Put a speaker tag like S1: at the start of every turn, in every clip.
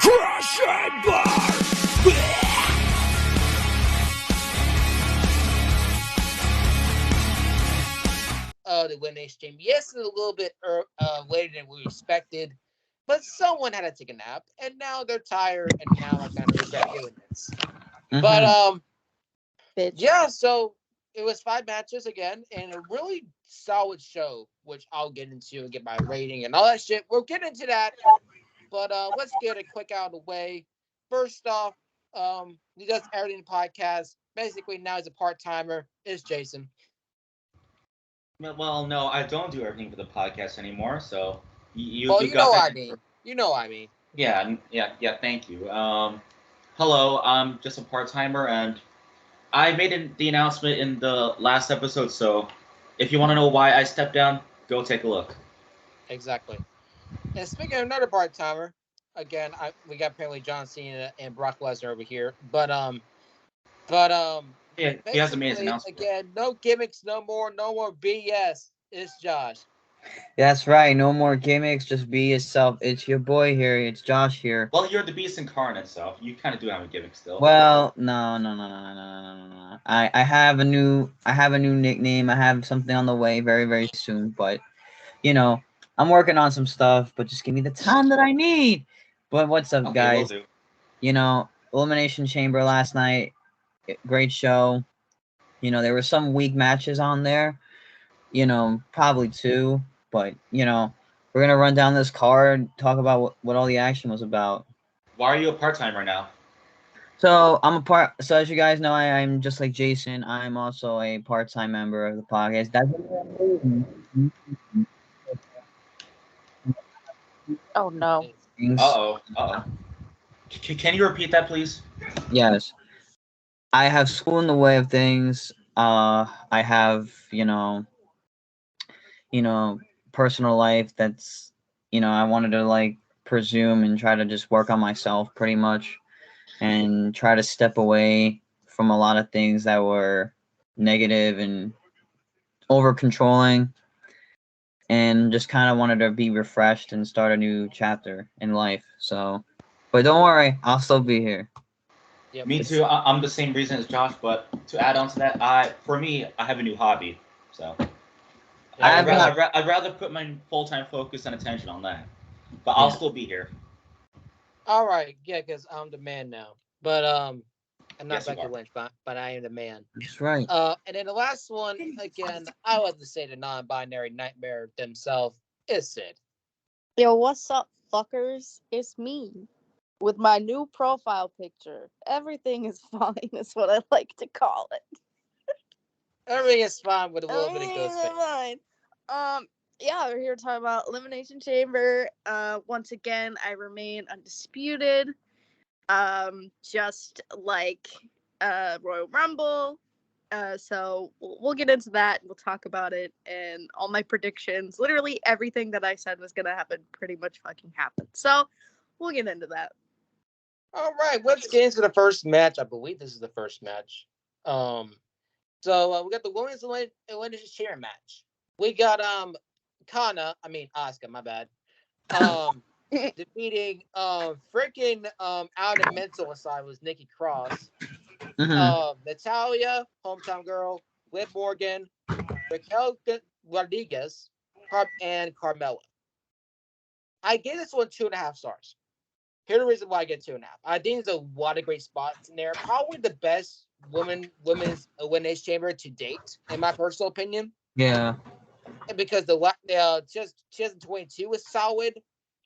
S1: Crush and burn!
S2: The Elimination Chamber. Yes, it's a little bit later than we expected, but someone had to take a nap, and now they're tired, and now I kind of regret doing this. But yeah, so it was 5 matches again, and a really solid show, which I'll get into and get my rating and all that shit. We'll get into that, but let's get it quick out of the way. First off, he does everything podcast. Basically, now he's a part-timer. It's Jason.
S3: Well, no, I don't do everything for the podcast anymore. So you
S2: Well,
S3: you
S2: you know
S3: got
S2: what
S3: that.
S2: I mean. You know what I mean.
S3: Yeah. Thank you. Hello, I'm just a part timer, and I made the announcement in the last episode. So if you want to know why I stepped down, go take a look.
S2: Exactly. And speaking of another part timer, again, we got apparently John Cena and Brock Lesnar over here, but
S3: Yeah, he hasn't made his
S2: basically
S3: announcement.
S2: again, no gimmicks, no more BS. It's Josh.
S4: That's right. No more gimmicks. Just be yourself. It's your boy here. It's Josh here.
S3: Well, you're the beast incarnate, so you kind of do have a gimmick still.
S4: Well, no. I have a new nickname. I have something on the way very, very soon. But I'm working on some stuff. But just give me the time that I need. But what's up,
S3: Okay,
S4: guys?
S3: will do.
S4: Elimination Chamber last night. Great show. There were some weak matches on there. Probably 2. But we're gonna run down this card, talk about what all the action was about.
S3: Why are you a part timer now?
S4: So So as you guys know, I'm just like Jason. I'm also a part-time member of the podcast.
S5: Oh no!
S3: Uh-oh. Can you repeat that, please?
S4: Yes, I have school in the way of things. I have personal life that's I wanted to presume and try to just work on myself pretty much, and try to step away from a lot of things that were negative and over controlling, and just kind of wanted to be refreshed and start a new chapter in life. So, but don't worry, I'll still be here.
S2: Yep.
S3: Me too. I'm the same reason as Josh, but to add on to that, I have a new hobby. So I'd rather put my full-time focus and attention on that. But I'll still be here.
S2: All right, yeah, because I'm the man now. But I'm not
S3: Yes, you
S2: Becky
S3: are.
S2: Lynch, but I am the man.
S4: That's right.
S2: And then the last one, again, I would to say the non-binary nightmare themselves is Sid.
S5: Yo, what's up, fuckers? It's me with my new profile picture. Everything is fine. Is what I like to call it.
S2: Everything is fine with a little bit of ghost face.
S5: Yeah, we're here talking about Elimination Chamber. Once again, I remain undisputed. Just like Royal Rumble. So we'll get into that. We'll talk about it and all my predictions. Literally everything that I said was gonna happen pretty much fucking happened. So we'll get into that.
S2: All right, let's get into the first match. I believe this is the first match. So we got the women's Elimination Chamber match. We got Asuka, my bad. Defeating freaking out of mental asylum was Nikki Cross. Natalia, hometown girl, Liv Morgan, Raquel Rodriguez, and Carmella. I gave this one 2.5 stars. Here's the reason why I get 2.5. I think there's a lot of great spots in there. Probably the best women's Elimination Chamber to date, in my personal opinion.
S4: Yeah.
S2: Because the 2022 was solid.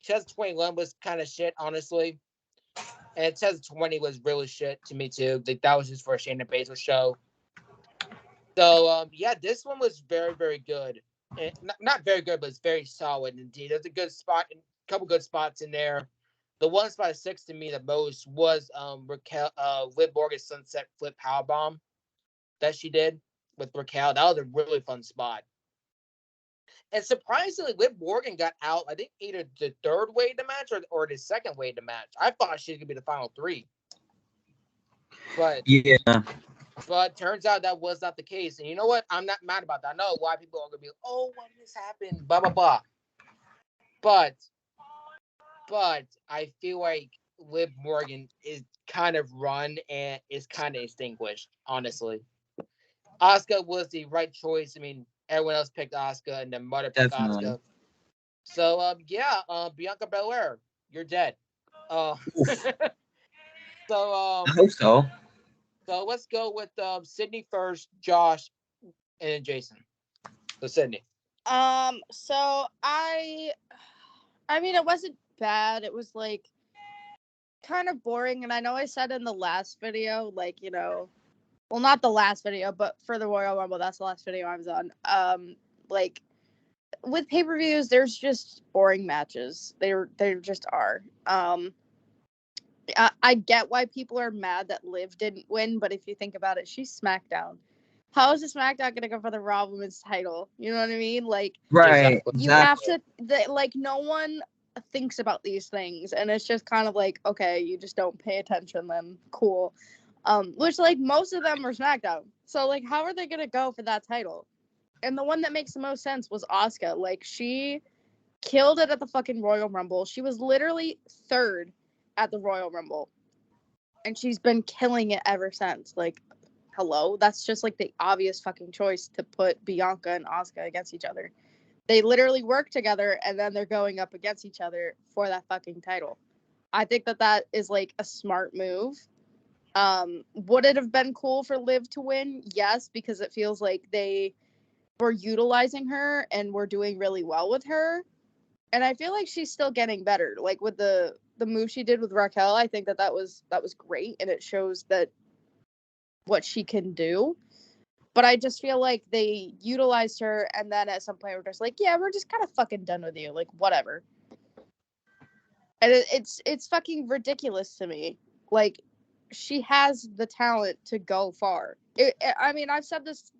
S2: 2021 was kind of shit, honestly. And 2020 was really shit to me too. That was his first Shayna Baszler show. So yeah, this one was very, very good. And not very good, but it's very solid indeed. There's a good spot, a couple good spots in there. The one spot that sticks to me the most was Liv Morgan's Sunset Flip Powerbomb that she did with Raquel. That was a really fun spot. And surprisingly, Liv Morgan got out, I think, either the third way to match or the second way to match. I thought she was going to be the final 3. But
S4: yeah.
S2: But turns out that was not the case. And you know what? I'm not mad about that. I know why people are going to be like, oh, why did this happen? Blah, blah, blah. But I feel like Liv Morgan is kind of run and is kind of extinguished, honestly. Asuka was the right choice. I mean, everyone else picked Asuka, and then Mother picked
S4: Definitely.
S2: Asuka. So, Bianca Belair, you're dead. Uh,
S4: Oof.
S2: so,
S4: I hope so.
S2: so let's go with Sydney first, Josh, and then Jason. So, Sydney.
S5: So I mean, it wasn't bad. It was like kind of boring, and I know I said in the last video, like, you know, well, not the last video, but for the Royal Rumble, that's the last video I was on. Like with pay-per-views, there's just boring matches. They just are. I get why people are mad that Liv didn't win, but if you think about it, she's SmackDown. How is the SmackDown gonna go for the Raw Women's title? You know what I mean? Like,
S4: Right.
S2: Exactly.
S5: you have to, like, no one thinks about these things, and it's just kind of like, okay, you just don't pay attention. Then cool. Which, like, most of them are SmackDown. So, like, how are they gonna go for that title? And the one that makes the most sense was Asuka. Like, she killed it at the fucking Royal Rumble. She was literally third at the Royal Rumble, and she's been killing it ever since. Like, hello, that's just like the obvious fucking choice to put Bianca and Asuka against each other. They literally work together, and then they're going up against each other for that fucking title. I think that is like a smart move. Would it have been cool for Liv to win? Yes, because it feels like they were utilizing her and were doing really well with her. And I feel like she's still getting better. Like with the move she did with Raquel, I think that was great, and it shows that what she can do. But I just feel like they utilized her, and then at some point we're just like, yeah, we're just kind of fucking done with you. Like, whatever. And it's fucking ridiculous to me. Like, she has the talent to go far. I mean, I've said this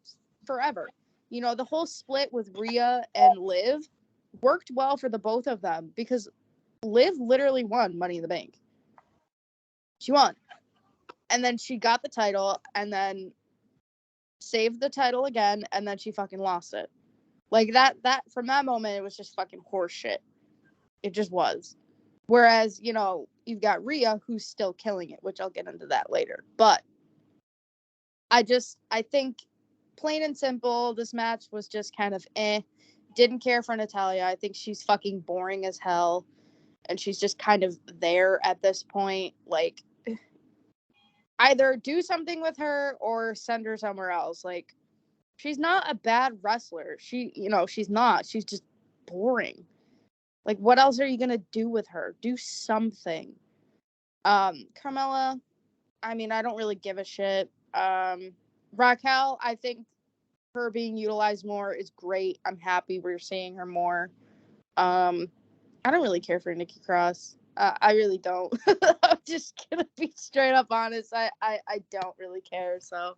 S5: forever. You know, the whole split with Rhea and Liv worked well for the both of them because Liv literally won Money in the Bank. She won. And then she got the title and then saved the title again, and then she fucking lost it. Like, that from that moment, it was just fucking horse shit. It just was. Whereas, you know, you've got Rhea, who's still killing it, which I'll get into that later. But I think, plain and simple, this match was just kind of eh. Didn't care for Natalya. I think she's fucking boring as hell. And she's just kind of there at this point. Like, either do something with her or send her somewhere else. Like, she's not a bad wrestler. She's not. She's just boring. Like, what else are you gonna do with her? Do something. Carmella, I mean, I don't really give a shit. Raquel, I think her being utilized more is great. I'm happy we're seeing her more. I don't really care for Nikki Cross. I really don't. I'm just gonna be straight up honest. I don't really care. So.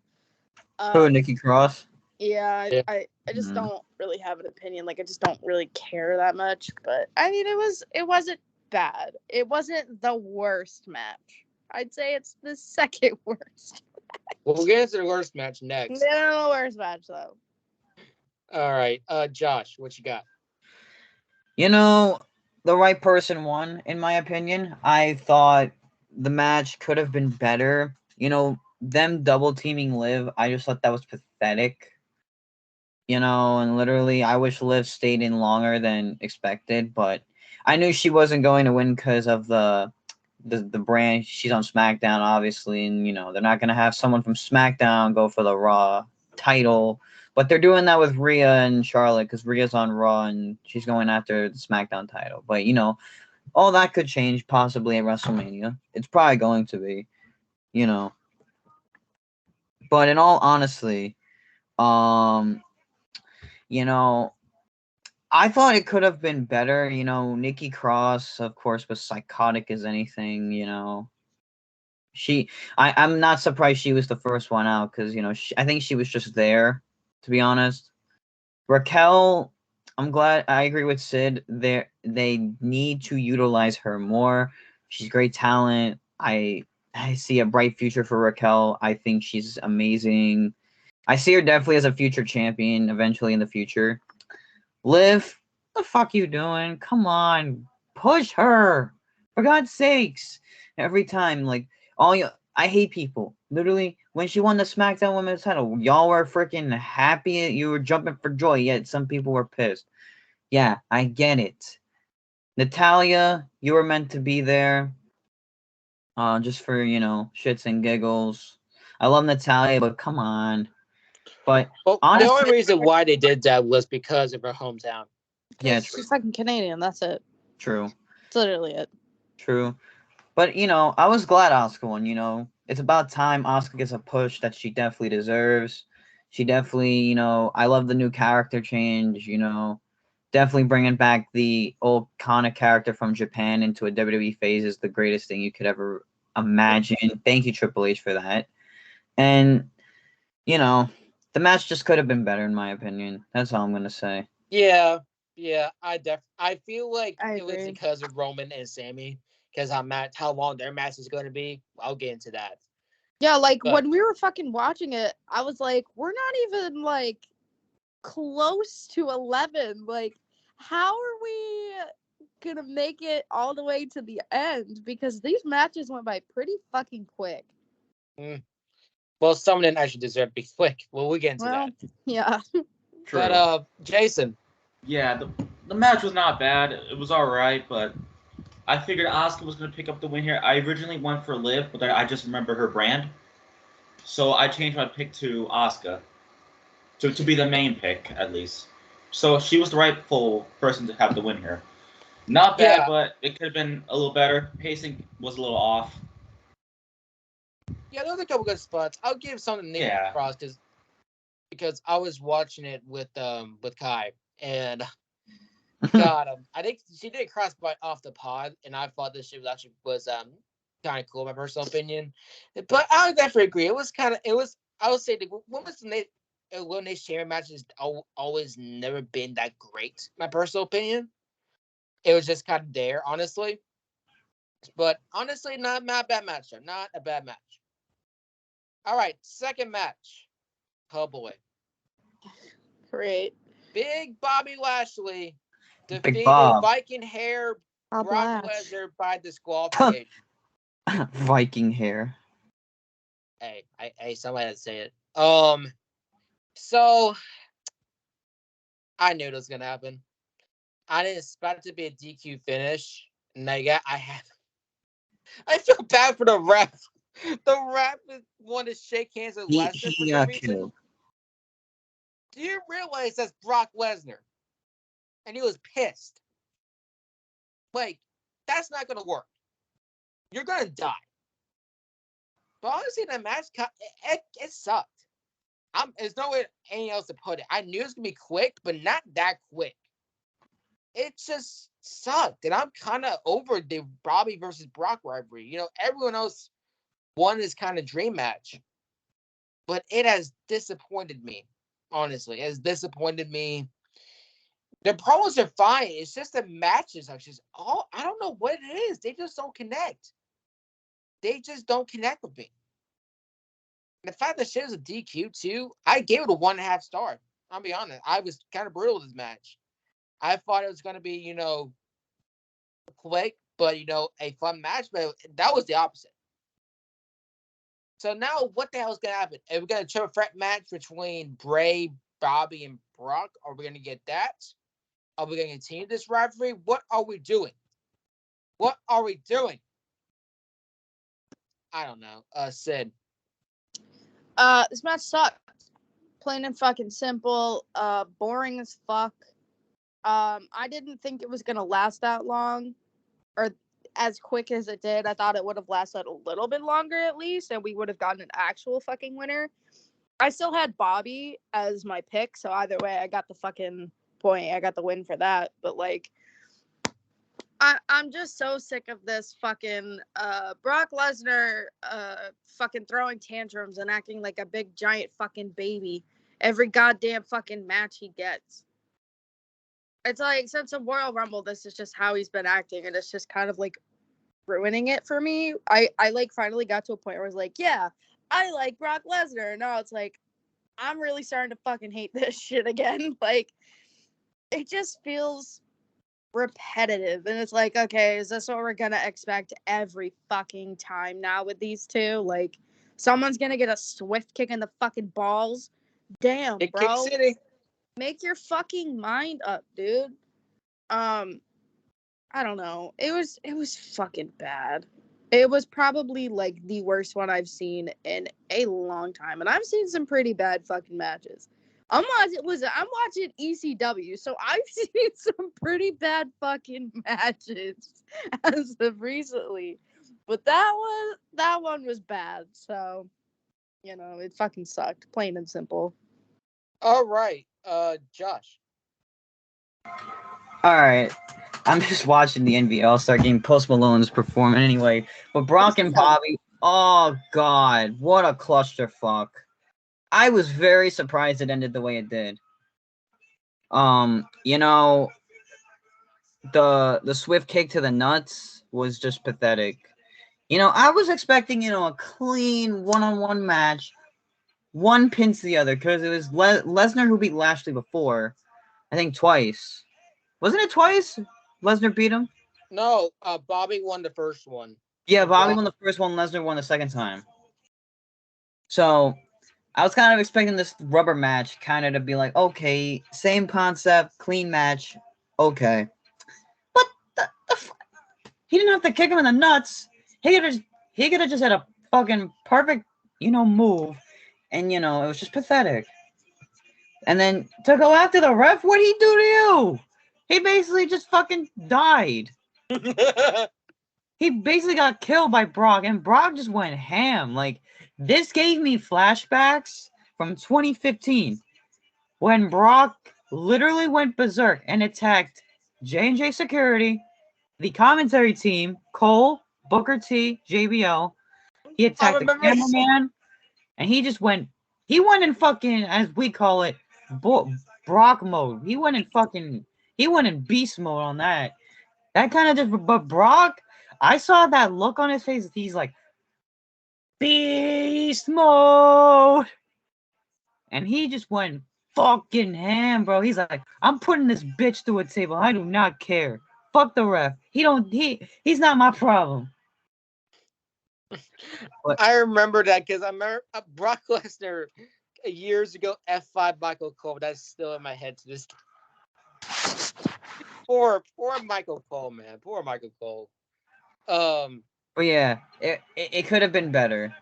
S4: Who, Nikki Cross?
S5: Yeah,
S2: Yeah.
S5: I just don't really have an opinion. Like, I just don't really care that much. But I mean, it wasn't bad. It wasn't the worst match. I'd say it's the second worst.
S2: We'll get into the worst match next.
S5: No worst match though.
S2: All right, Josh, what you got?
S4: You know, the right person won, in my opinion. I thought the match could have been better. You know, them double teaming Liv, I just thought that was pathetic. You know, and literally, I wish Liv stayed in longer than expected, but I knew she wasn't going to win because of the brand. She's on SmackDown, obviously, and you know they're not gonna have someone from SmackDown go for the Raw title, but they're doing that with Rhea and Charlotte because Rhea's on Raw and she's going after the SmackDown title. But you know, all that could change possibly at WrestleMania. It's probably going to be, you know. But in all honesty, you know, I thought it could have been better. You know, Nikki Cross, of course, was psychotic as anything. You know, I'm not surprised she was the first one out because you know I think she was just there, to be honest. Raquel, I'm glad. I agree with Sid. They need to utilize her more. She's great talent. I see a bright future for Raquel. I think she's amazing. I see her definitely as a future champion eventually in the future. Liv, what the fuck you doing? Come on, push her. For God's sakes. Every time, like, I hate people. Literally, when she won the SmackDown Women's title, y'all were freaking happy. You were jumping for joy, yet some people were pissed. Yeah, I get it. Natalia, you were meant to be there. Just for, shits and giggles. I love Natalia, but come on. But
S2: Well, the
S4: honestly,
S2: only reason why they did that was because of her hometown.
S4: yeah,
S5: Because she's fucking Canadian. That's it.
S4: true.
S5: That's literally it.
S4: True. But, I was glad Asuka won, It's about time Asuka gets a push that she definitely deserves. She definitely, I love the new character change, Definitely bringing back the old Kana character from Japan into a WWE phase is the greatest thing you could ever imagine. Thank you, Triple H, for that. And, the match just could have been better, in my opinion. That's all I'm going to say.
S2: Yeah, I feel like
S5: I
S2: it was
S5: agree.
S2: because of Roman and Sammy, because how long their match is going to be. I'll get into that.
S5: Yeah, like
S2: But-
S5: when we were fucking watching it, I was like, we're not even like close to 11. Like, how are we gonna make it all the way to the end? Because these matches went by pretty fucking quick.
S2: Well, some of them actually deserve to be quick. Well, we'll get into
S5: Well,
S2: that.
S5: yeah.
S3: True.
S2: But Jason,
S3: Yeah, the match was not bad. It was all right, but I figured Asuka was going to pick up the win here. I originally went for Liv, but then I just remember her brand, so I changed my pick to Asuka to be the main pick at least. So she was the rightful person to have the win here. Not bad,
S2: Yeah.
S3: but it could have been a little better. Pacing was a little off.
S2: yeah, there was a couple good spots. I'll give something to Nikki
S3: Yeah.
S2: Cross because I was watching it with Kai and God, I think she did cross by off the pod, and I thought this shit was kind of cool, my personal opinion. But I would definitely agree. It was I would say the women's Elimination Chamber matches always never been that great, my personal opinion. It was just kind of there, honestly. But honestly, not a bad match. Not a bad match. All right, second match. Oh boy,
S5: Great.
S2: Big Bobby Lashley defeated
S4: Bob.
S2: Viking hair
S5: Bob
S2: Brock
S5: Lash.
S2: Lesnar by disqualification.
S4: Viking hair.
S2: Hey, somebody had to say it. So I knew it was gonna happen. I didn't expect it to be a DQ finish. And I feel bad for the ref. The ref wanted to shake hands with Lesnar for
S4: He
S2: some
S4: got
S2: reason.
S4: killed.
S2: Do you realize that's Brock Lesnar? And he was pissed. Like, that's not gonna work. You're gonna die. But honestly, that match it sucked. There's no way anything else to put it. I knew it was gonna be quick, but not that quick. It just sucked, and I'm kind of over the Bobby versus Brock rivalry. Everyone else won this kind of dream match, but it has disappointed me. Honestly, it has disappointed me. The promos are fine. It's just the matches are just I don't know what it is. They just don't connect. They just don't connect with me. The fact that shit is a DQ too, I gave it a 1.5 star. I'll be honest. I was kind of brutal with this match. I thought it was going to be, quick, but, a fun match, but that was the opposite. So now what the hell is going to happen? Are we going to triple threat match between Bray, Bobby, and Brock? Are we going to get that? Are we going to continue this rivalry? What are we doing? What are we doing? I don't know. Sid.
S5: This match sucked. Plain and fucking simple. Boring as fuck. I didn't think it was gonna last that long, or as quick as it did. I thought it would have lasted a little bit longer at least, and we would have gotten an actual fucking winner. I still had Bobby as my pick, so either way, I got the fucking point. I got the win for that. But like, I'm just so sick of this fucking Brock Lesnar fucking throwing tantrums and acting like a big giant fucking baby every goddamn fucking match he gets. It's like since the Royal Rumble, this is just how he's been acting, and it's just kind of like ruining it for me. I like finally got to a point where I was like, yeah, I like Brock Lesnar. Now it's like I'm really starting to fucking hate this shit again. Like it just feels repetitive, and it's like, okay, is this what we're gonna expect every fucking time now with these two? Like, someone's gonna get a swift kick in the fucking balls. Damn,
S2: Kick
S5: bro.
S2: City.
S5: Make your fucking mind up, dude. I don't know. It was fucking bad. It was probably like the worst one I've seen in a long time, and I've seen some pretty bad fucking matches. I'm watching ECW, so I've seen some pretty bad fucking matches as of recently. But that one was bad. So, it fucking sucked, plain and simple.
S2: All right, Josh.
S4: All right. I'm just watching the NBA All-Star Game. Post Malone's performing anyway. But Brock and Bobby, oh god, what a clusterfuck. I was very surprised it ended the way it did. The swift kick to the nuts was just pathetic. I was expecting, a clean one-on-one match. One pins the other, because it was Lesnar who beat Lashley before. I think twice. Wasn't it twice? Lesnar beat him?
S2: No, Bobby won the first one.
S4: Yeah, Bobby won the first one, Lesnar won the second time. So, I was kind of expecting this rubber match kind of to be like, okay, same concept, clean match, okay. But he didn't have to kick him in the nuts. He could have just had a fucking perfect, move. And, it was just pathetic. And then to go after the ref, what'd he do to you? He basically just fucking died. He basically got killed by Brock, and Brock just went ham. Like, this gave me flashbacks from 2015 when Brock literally went berserk and attacked J&J Security, the commentary team, Cole, Booker T, JBL. He attacked the cameraman, and he went in fucking, as we call it, Brock mode. He went in beast mode on that. That kind of just, but Brock, I saw that look on his face. He's like, beast mode. And he just went fucking ham, bro. He's like, I'm putting this bitch through a table. I do not care. Fuck the ref. He's not my problem.
S2: But I remember that because I remember Brock Lesnar years ago F5 Michael Cole. That's still in my head to this. Poor Michael Cole, man. Poor Michael Cole.
S4: But yeah, it could have been better.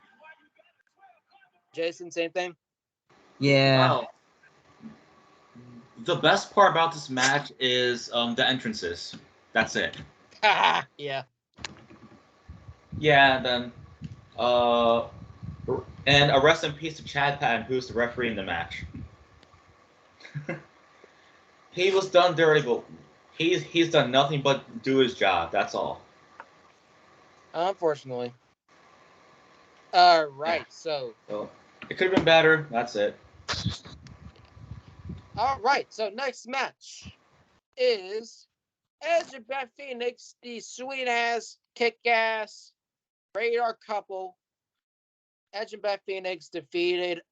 S2: Jason, same thing?
S4: Yeah.
S3: Well, the best part about this match is the entrances. That's it.
S2: Yeah.
S3: Yeah, then and a rest in peace to Chad Patton, who's the referee in the match. He was done dirty, but he's done nothing but do his job. That's all.
S2: Unfortunately. All right,
S3: yeah. So it could have been better. That's it.
S2: All right, so next match is Edge and Beth Phoenix, the sweet ass, kick ass, radar couple. Edge and Beth Phoenix defeated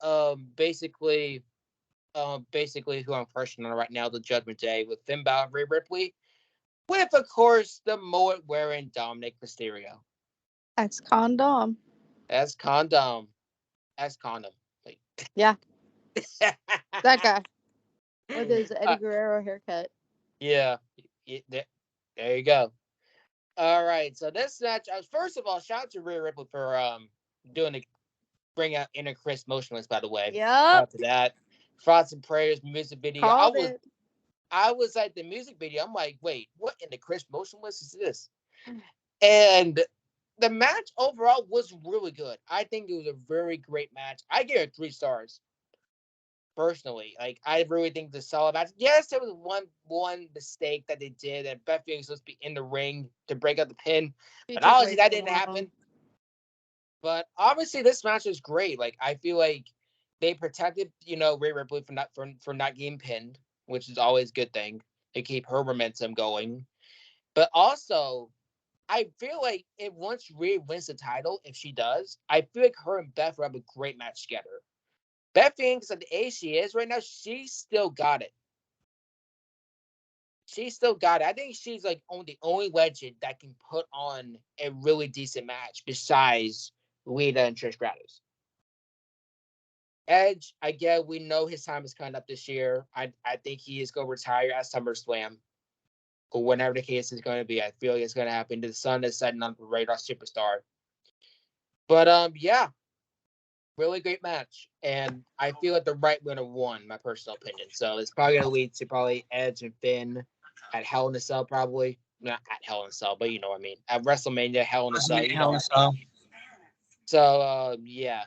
S2: basically who I'm crushing on right now, the Judgment Day, with Finn Balor and Rhea Ripley, with of course the mullet wearing Dominic Mysterio.
S5: Ex-condom.
S2: Ex-condom. Like,
S5: yeah. That guy with his Eddie Guerrero haircut.
S2: Yeah. There you go. All right. So this match, first of all, shout out to Rhea Ripley for bring out Inner Chris Motionless, by the way.
S5: Yep.
S2: Shout out to that. Thoughts and Prayers music video.
S5: Called
S2: I was like the music video. I'm like, wait, what in the Chris Motionless is this? And the match overall was really good. I think it was a very great match. I give it 3 stars. Personally, like, I really think the solid match. Yes, there was one mistake that they did, and Beth Phoenix was supposed to be in the ring to break up the pin, but obviously that didn't happen. But obviously this match was great. Like, I feel like they protected, Rhea Ripley for not getting pinned, which is always a good thing. They keep her momentum going. But also, I feel like once Rhea wins the title, if she does, I feel like her and Beth will have a great match together. Beth Phoenix, at the age she is right now, she still got it. she still got it. I think she's like the only legend that can put on a really decent match besides Lita and Trish Stratus. Edge, I get we know his time is coming up this year. I think he is going to retire at SummerSlam or whenever the case is going to be. I feel like it's going to happen. The sun is setting on the radar superstar. But yeah, really great match, and I feel like the right winner won. My personal opinion. So it's probably going to lead to probably Edge and Finn at Hell in a Cell, probably not at Hell in a Cell, but you know what I mean. At WrestleMania, Hell in a Cell. You know what I mean. So yeah.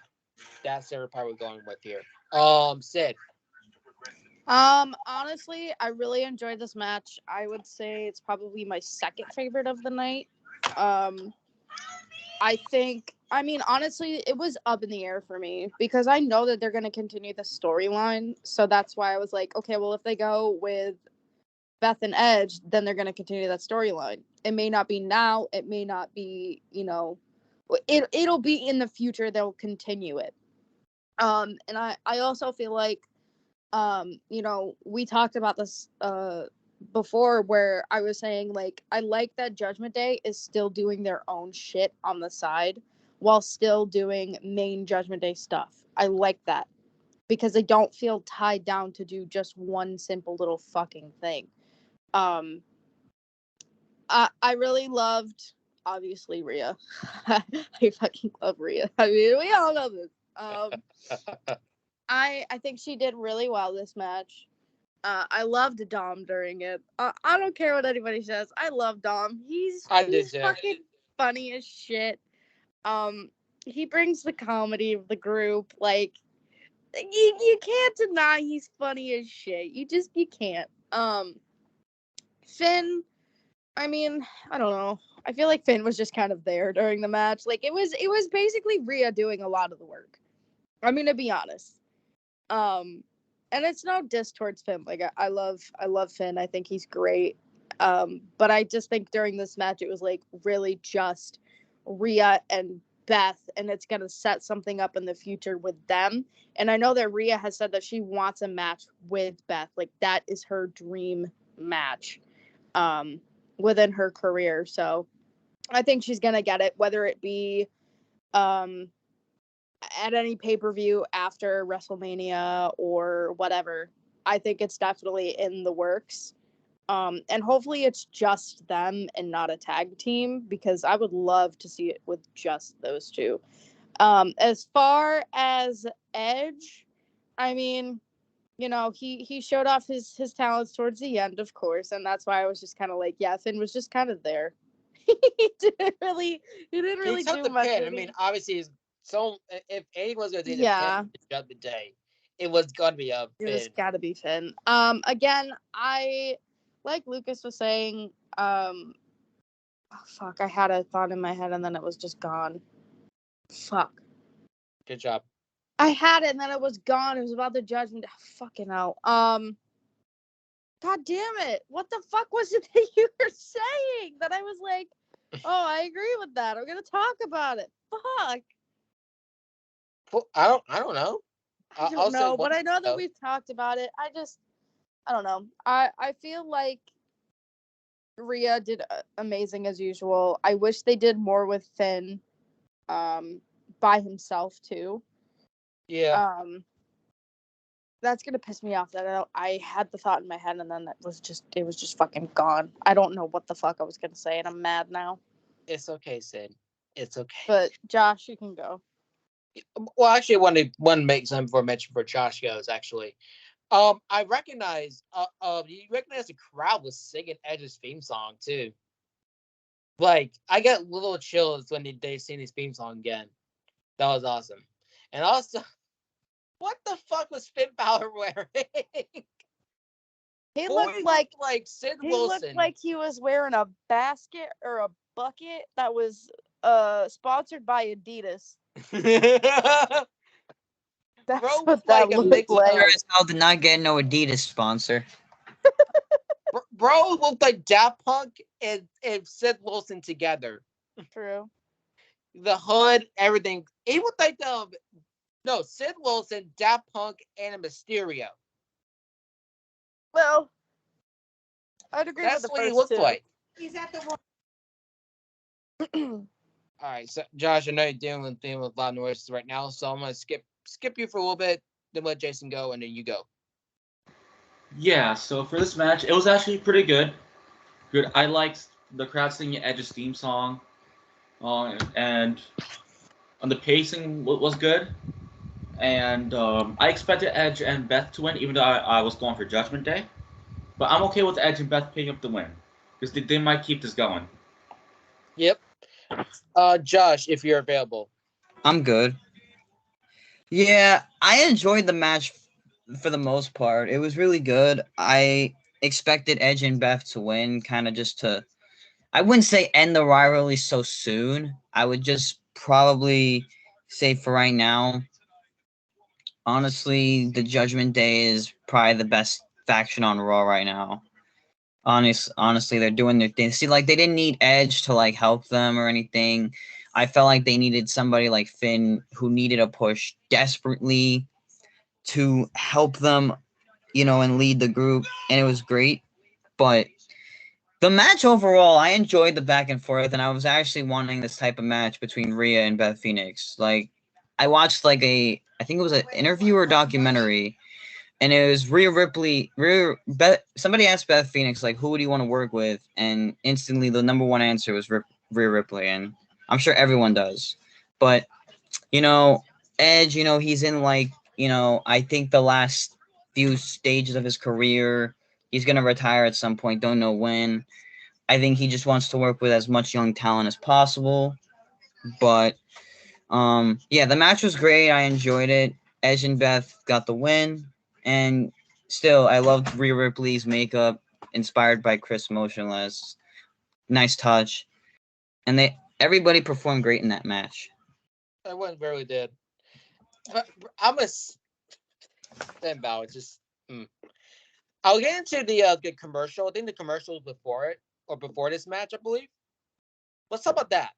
S2: That's what we're probably going with here. Sid.
S5: Honestly, I really enjoyed this match. I would say it's probably my second favorite of the night. Honestly, it was up in the air for me because I know that they're going to continue the storyline. So that's why I was like, okay, well, if they go with Beth and Edge, then they're going to continue that storyline. It may not be now. It may not be, it'll be in the future. They'll continue it. And I also feel like, we talked about this before where I was saying, like, I like that Judgment Day is still doing their own shit on the side while still doing main Judgment Day stuff. I like that because they don't feel tied down to do just one simple little fucking thing. I really loved, obviously, Rhea. I fucking love Rhea. I mean, we all know this. I think she did really well this match. I loved Dom during it. I don't care what anybody says. I love Dom. He's fucking funny as shit. He brings the comedy of the group. Like, you can't deny he's funny as shit. You can't. Finn, I mean, I don't know. I feel like Finn was just kind of there during the match. Like, it was basically Rhea doing a lot of the work. I mean, to be honest. And it's no diss towards Finn. Like, I love Finn. I think he's great. But I just think during this match, it was like really just Rhea and Beth, and it's going to set something up in the future with them. And I know that Rhea has said that she wants a match with Beth. Like, that is her dream match, within her career. So I think she's going to get it, whether it be, at any pay-per-view after WrestleMania or whatever. I think it's definitely in the works. And hopefully it's just them and not a tag team, because I would love to see it with just those two. As far as Edge, I mean, he showed off his talents towards the end, of course, and that's why I was just kind of like, yeah, Finn was just kind of there. he didn't really do much.
S2: I mean, obviously, so if anyone's gonna do the Judgment Day, it was gonna be Finn.
S5: It was gotta be Finn. Again, I, like Lucas was saying, I had a thought in my head and then it was just gone. Fuck.
S2: Good job.
S5: I had it and then it was gone. It was about the Judgment. Fucking hell. God damn it. What the fuck was it that you were saying? That I was like, oh, I agree with that. I'm gonna talk about it. Fuck.
S2: Well, I don't know.
S5: I don't know, but I know that we've talked about it. I don't know. I feel like Rhea did amazing as usual. I wish they did more with Finn, by himself too.
S2: Yeah.
S5: That's gonna piss me off that I had the thought in my head and then it was just fucking gone. I don't know what the fuck I was gonna say and I'm mad now.
S2: It's okay, Sid. It's okay.
S5: But Josh, you can go.
S2: Well, actually, I want to make some for mention for Josh goes. Actually, I recognize. You recognize the crowd was singing Edge's theme song too. Like, I got little chills when they sing his theme song again. That was awesome. And also, what the fuck was Finn Balor wearing?
S5: He looked like
S2: Sid Wilson.
S5: He looked like he was wearing a basket or a bucket that was sponsored by Adidas. That's
S2: Bro,
S5: what that looked like.
S4: Sure as hell did not get no Adidas sponsor.
S2: Bro looked like Daft Punk and Sid Wilson together.
S5: True.
S2: The hood, everything. He looked like Sid Wilson, Daft Punk, and a Mysterio.
S5: Well, I'd agree
S2: That's
S5: with the
S2: what he
S5: first
S2: looked
S5: two.
S2: like.
S6: He's at the
S2: All right, so Josh, I know you're dealing with a lot of noises right now, so I'm gonna skip you for a little bit, then let Jason go, and then you go.
S3: Yeah, so for this match, it was actually pretty good. Good. I liked the crowd singing Edge's theme song, and the pacing was good. And I expected Edge and Beth to win, even though I was going for Judgment Day. But I'm okay with Edge and Beth picking up the win because they might keep this going.
S2: Yep. Josh, if you're available.
S4: I'm good. Yeah, I enjoyed the match for the most part. It was really good. I expected Edge and Beth to win, kind of just to, I wouldn't say end the rivalry so soon. I would just probably say for right now, honestly, the Judgment Day is probably the best faction on Raw right now. Honestly, they're doing their thing. See, like they didn't need Edge to like help them or anything. I felt like they needed somebody like Finn who needed a push desperately to help them, and lead the group, and it was great. But the match overall, I enjoyed the back and forth, and I was actually wanting this type of match between Rhea and Beth Phoenix. Like, I watched like I think it was an interview or documentary, and it was Rhea Ripley. Somebody asked Beth Phoenix like, "Who would you want to work with?" And instantly, the number one answer was Rhea Ripley, and I'm sure everyone does. But Edge, he's in like, I think the last few stages of his career. He's gonna retire at some point. Don't know when. I think he just wants to work with as much young talent as possible. But yeah, the match was great. I enjoyed it. Edge and Beth got the win, and still, I loved Rhea Ripley's makeup, inspired by Chris Motionless. Nice touch, and everybody performed great in that match.
S2: Everyone really did. But I'm a Finn Balor. I'll get into the commercial. I think the commercial was before it or before this match, I believe. Let's talk about that.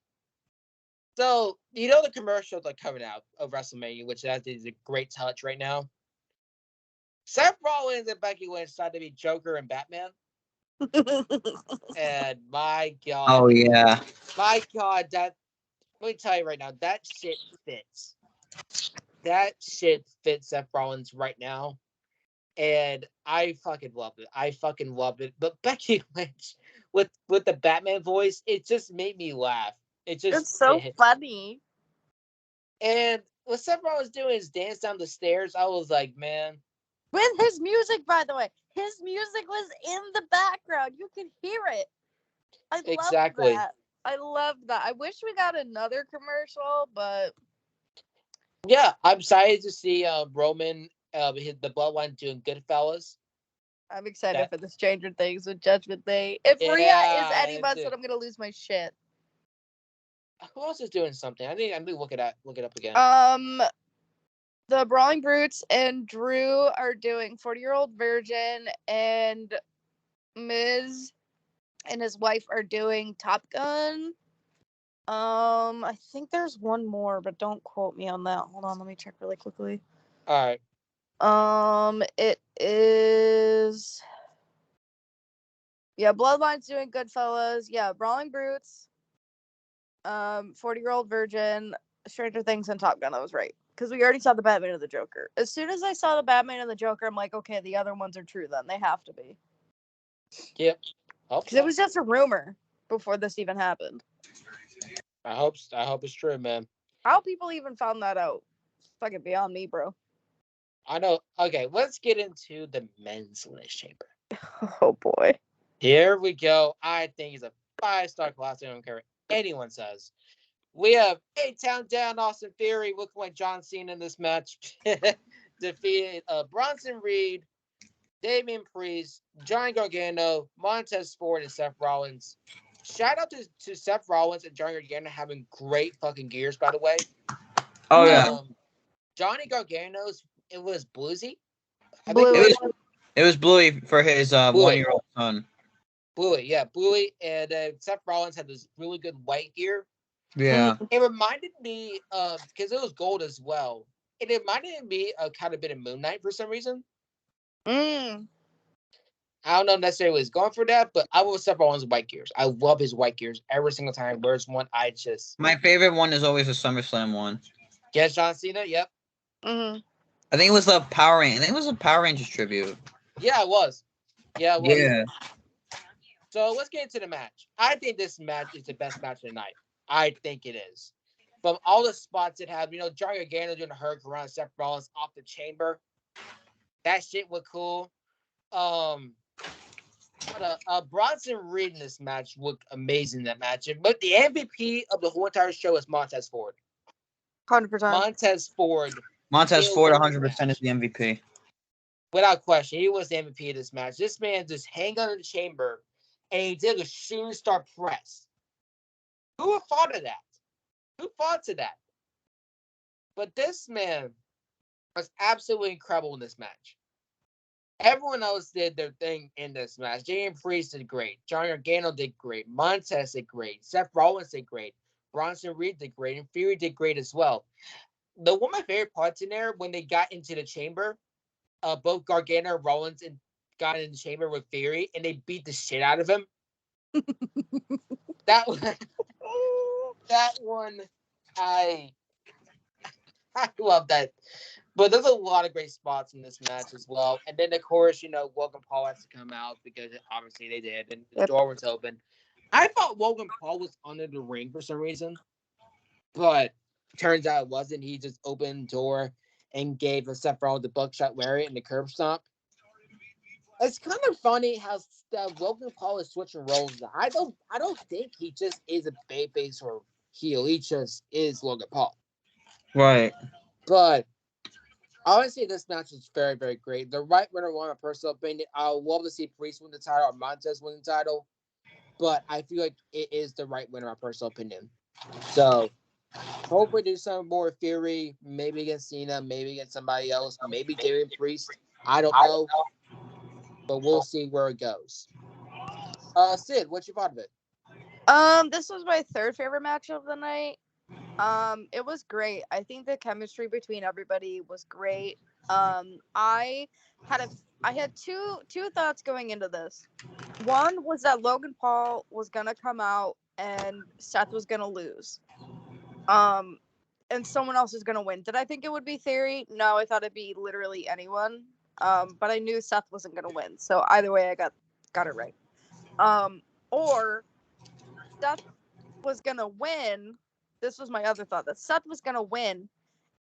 S2: So the commercials are coming out of WrestleMania, which that is a great touch right now. Seth Rollins and Becky Lynch decided to be Joker and Batman, and my God,
S4: Oh yeah,
S2: let me tell you right now, that shit fits. That shit fits Seth Rollins right now. And I fucking loved it. But Becky Lynch with the Batman voice, it just made me laugh.
S5: It's so funny.
S2: And what Seth Rollins doing is dance down the stairs. I was like, man.
S5: With his music, by the way. His music was in the background. You could hear it. I
S2: Exactly.
S5: love that. I love that. I wish we got another commercial, but
S2: yeah, I'm excited to see Roman, the Bloodline doing Goodfellas.
S5: I'm excited for the Stranger Things with Judgment Day. If Rhea is anyone, then I'm gonna lose my shit.
S2: Who else is doing something? I need to look it up again.
S5: The Brawling Brutes and Drew are doing 40-Year-Old Virgin, and Miz and his wife are doing Top Gun. I think there's one more, but don't quote me on that. Hold on, let me check really quickly.
S2: All right.
S5: It is. Yeah, Bloodline's doing Goodfellas. Yeah, Brawling Brutes. 40-Year-Old Virgin, Stranger Things, and Top Gun. I was right. Because we already saw the Batman and the Joker. As soon as I saw the Batman and the Joker, I'm like, okay, the other ones are true then. They have to be.
S2: Yep.
S5: Because it was just a rumor before this even happened.
S2: I hope it's true, man.
S5: How people even found that out? It's fucking beyond me, bro.
S2: I know. Okay, let's get into the men's Elimination Chamber.
S5: Oh, boy.
S2: Here we go. I think it's a 5-star classic. I don't care what anyone says. We have A-Town Dan Austin Theory looking like John Cena in this match. Defeated Bronson Reed, Damian Priest, Johnny Gargano, Montez Ford, and Seth Rollins. Shout out to Seth Rollins and Johnny Gargano having great fucking gears, by the way.
S4: Oh yeah.
S2: Johnny Gargano's, it was Bluesy.
S5: Bluey.
S4: It was Bluey for his 1-year-old son.
S2: Bluey, yeah, Bluey, and Seth Rollins had this really good white gear.
S4: Yeah.
S2: It reminded me of, because it was gold as well. It reminded me of kind of bit of Moon Knight for some reason. I don't know necessarily what he's going for that, but I will Seth Rollins' white gears. I love his white gears every single time. Where's one?
S4: My favorite one is always the SummerSlam one.
S2: Yes, John Cena. Yep.
S5: Mm-hmm.
S4: I think it was the Power Rangers. I think it was a Power Rangers tribute.
S2: Yeah, it was. Yeah, it was.
S4: Yeah.
S2: So let's get into the match. I think this match is the best match of the night. I think it is. From all the spots it had, Johnny Gargano doing a hurricane around Seth Rollins off the chamber. That shit was cool. But Bronson Reed in this match looked amazing in that match. But the MVP of the whole entire show is Montez Ford.
S5: 100%.
S2: Montez Ford,
S4: 100% is the MVP.
S2: without question, he was the MVP of this match. This man just hang under the chamber, and he did a shooting star press. Who would have thought of that? Who thought of that? But this man was absolutely incredible in this match. Everyone else did their thing in this match. Damian Priest did great. Johnny Gargano did great. Montez did great. Seth Rollins did great. Bronson Reed did great. And Fury did great as well. One of my favorite parts in there, when they got into the chamber, both Gargano and Rollins got in the chamber with Fury, and they beat the shit out of him. that one, I love that. But there's a lot of great spots in this match as well. And then, of course, Logan Paul has to come out because obviously they did, and the door was open. I thought Logan Paul was under the ring for some reason, but turns out it wasn't. He just opened the door and gave Seth Rollins the buckshot lariat and the curb stomp. It's kind of funny how Logan Paul is switching roles. I don't think he just is a babyface or heel. He just is Logan Paul.
S4: Right.
S2: But honestly, this match is very, very great. The right winner won, my personal opinion. I would love to see Priest win the title or Montez win the title, but I feel like it is the right winner, my personal opinion. So, hopefully do something more with Fury, maybe against Cena, maybe against somebody else, maybe Damian Priest. I don't know, but we'll see where it goes. Sid, what's your thought of it?
S5: This was my third favorite match of the night. It was great. I think the chemistry between everybody was great. I had two thoughts going into this. One was that Logan Paul was gonna come out and Seth was gonna lose. And someone else is gonna win. Did I think it would be Theory? No, I thought it'd be literally anyone. But I knew Seth wasn't gonna win. So either way, I got it right. Or Seth was gonna win. This was my other thought, that Seth was gonna win,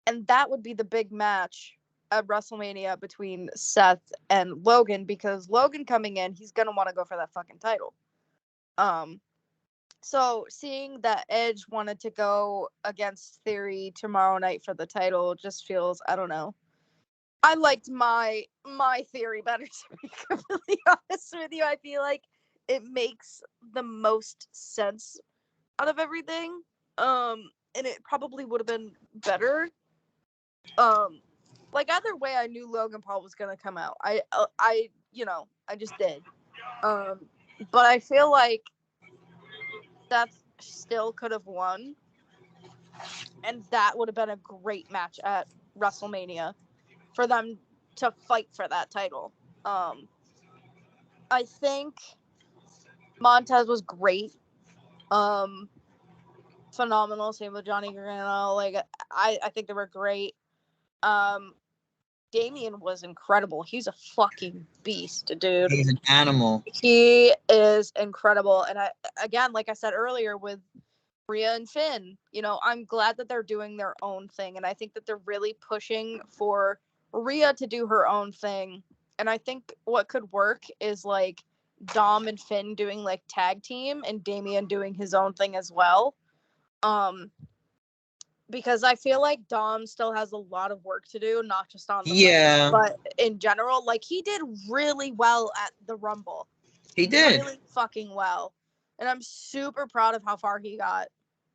S5: and that would be the big match at WrestleMania between Seth and Logan, because Logan coming in, he's gonna want to go for that fucking title. So seeing that Edge wanted to go against Theory tomorrow night for the title just feels, I don't know. I liked my Theory better, to be completely honest with you. I feel like it makes the most sense out of everything. And it probably would have been better. Like either way, I knew Logan Paul was gonna come out. I just did. But I feel like Seth still could have won, and that would have been a great match at WrestleMania for them to fight for that title. I think Montez was great. Phenomenal. Same with Johnny Gargano. Like I think they were great. Damian was incredible. He's a fucking beast, dude.
S4: He's an animal.
S5: He is incredible. And again, like I said earlier with Rhea and Finn, I'm glad that they're doing their own thing. And I think that they're really pushing for Rhea to do her own thing. And I think what could work is like Dom and Finn doing like tag team and Damian doing his own thing as well. Because I feel like Dom still has a lot of work to do, not just on the ring, but in general. Like, he did really well at the Rumble.
S4: He did.
S5: Really fucking well. And I'm super proud of how far he got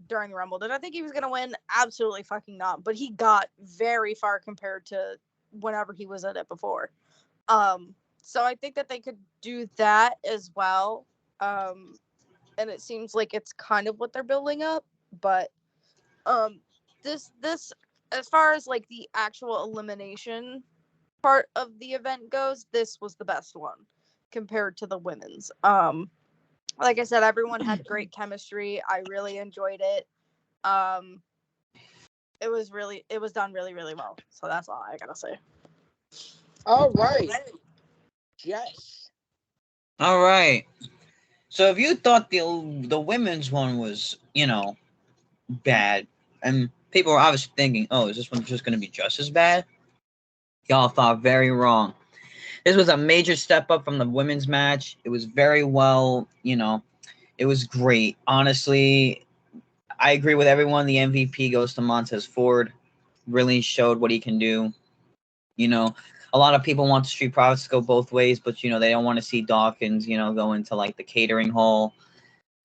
S5: during the Rumble. Did I think he was going to win? Absolutely fucking not. But he got very far compared to whenever he was at it before. So I think that they could do that as well. And it seems like it's kind of what they're building up. But this as far as like the actual elimination part of the event goes, this was the best one, compared to the women's. Like I said, everyone had great chemistry. I really enjoyed it. It was done really, really well. So that's all I gotta say.
S2: All right, Jess.
S4: All right. So if you thought the women's one was, bad, and people were obviously thinking, oh, is this one just going to be just as bad? Y'all thought very wrong. This was a major step up from the women's match. It was very well, it was great. Honestly, I agree with everyone. The MVP goes to Montez Ford. Really showed what he can do. A lot of people want the Street Profits to go both ways, but, they don't want to see Dawkins, go into, like, the catering hall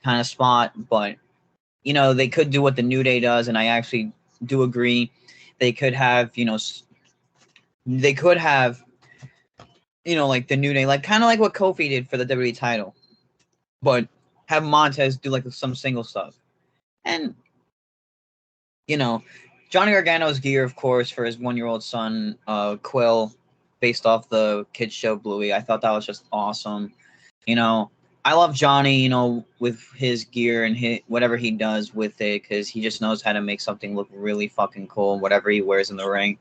S4: kind of spot. But, they could do what the New Day does, and I actually do agree. They could have, like the New Day, like kind of like what Kofi did for the WWE title, but have Montez do like some single stuff. And, Johnny Gargano's gear, of course, for his 1-year-old son, Quill, based off the kids show Bluey. I thought that was just awesome. I love Johnny, with his gear and whatever he does with it, because he just knows how to make something look really fucking cool, whatever he wears in the ring.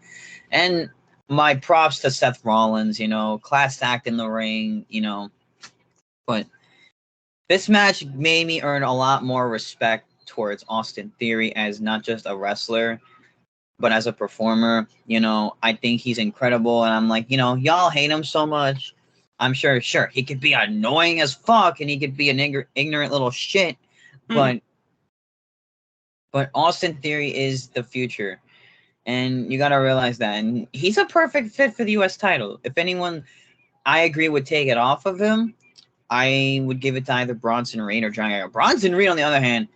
S4: And my props to Seth Rollins, class act in the ring, But this match made me earn a lot more respect towards Austin Theory as not just a wrestler, but as a performer. I think he's incredible, and I'm like, y'all hate him so much. I'm sure, he could be annoying as fuck, and he could be an ignorant little shit, but Austin Theory is the future, and you gotta realize that, and he's a perfect fit for the U.S. title. If anyone, I agree, would take it off of him, I would give it to either Bronson Reed or Johnny Gargano. Bronson Reed, on the other hand,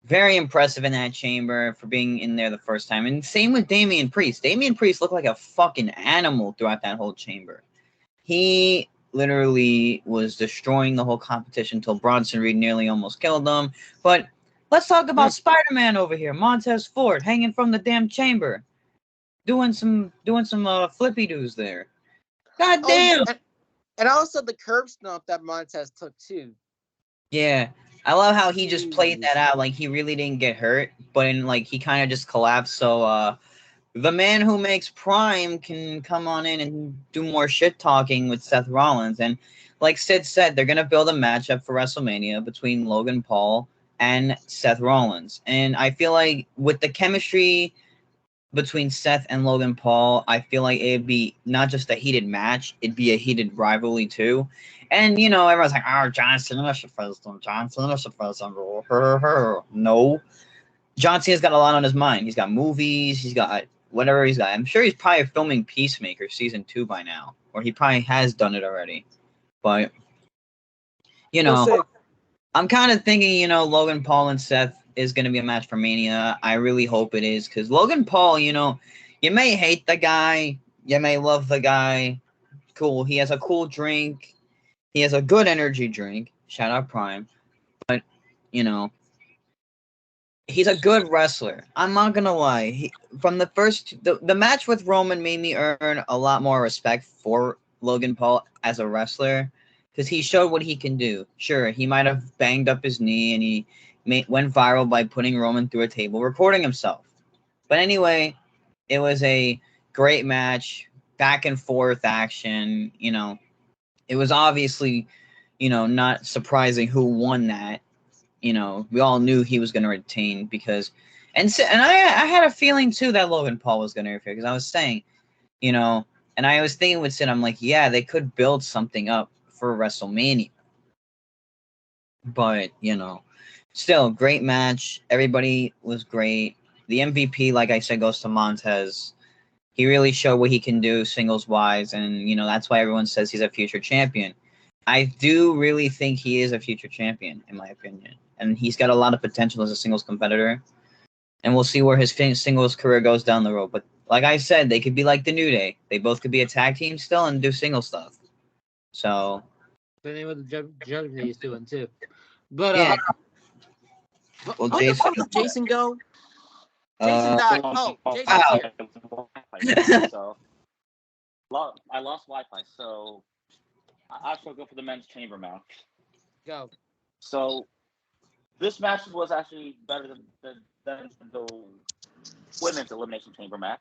S4: very impressive in that chamber for being in there the first time. And same with Damian Priest. Damian Priest looked like a fucking animal throughout that whole chamber. He literally was destroying the whole competition until Bronson Reed nearly almost killed him. But let's talk about Spider-Man over here. Montez Ford hanging from the damn chamber. Doing some flippy doos there. God damn.
S2: And also the curb stomp that Montez took too.
S4: Yeah. I love how he just played that out. Like, he really didn't get hurt, but he kind of just collapsed. So, the man who makes Prime can come on in and do more shit talking with Seth Rollins. And like Sid said, they're going to build a matchup for WrestleMania between Logan Paul and Seth Rollins. And I feel like with the chemistry between Seth and Logan Paul, I feel like it'd be not just a heated match, it'd be a heated rivalry too. And, everyone's like, oh, John Cena should first. John Cena should first. No. John Cena's got a lot on his mind. He's got movies. He's got whatever he's got. I'm sure he's probably filming Peacemaker Season 2 by now. Or he probably has done it already. But, I'm kind of thinking, Logan Paul and Seth is going to be a match for Mania. I really hope it is. Because Logan Paul, you may hate the guy. You may love the guy. Cool. He has a cool drink. He has a good energy drink. Shout out Prime. But, he's a good wrestler. I'm not gonna lie. From the first, the match with Roman made me earn a lot more respect for Logan Paul as a wrestler, because he showed what he can do. Sure, he might have banged up his knee, and he went viral by putting Roman through a table, recording himself. But anyway, it was a great match, back and forth action. It was obviously, not surprising who won that. We all knew he was going to retain because, and I had a feeling too that Logan Paul was going to interfere, because I was saying, and I was thinking with Sid, I'm like, yeah, they could build something up for WrestleMania. But, still, great match. Everybody was great. The MVP, like I said, goes to Montez. He really showed what he can do singles-wise, and, that's why everyone says he's a future champion. I do really think he is a future champion, in my opinion. And he's got a lot of potential as a singles competitor. And we'll see where his singles career goes down the road. But like I said, they could be like the New Day. They both could be a tag team still and do single stuff. So.
S2: Depending what the Judgment Day is doing too. But,
S4: yeah. Well, Jason.
S2: Where did Jason go? Jason died. Oh, Jason's here.
S3: So, I lost Wi-Fi, so
S6: I shall go for the men's chamber match.
S2: Go.
S6: So this match was actually better than the women's elimination chamber match.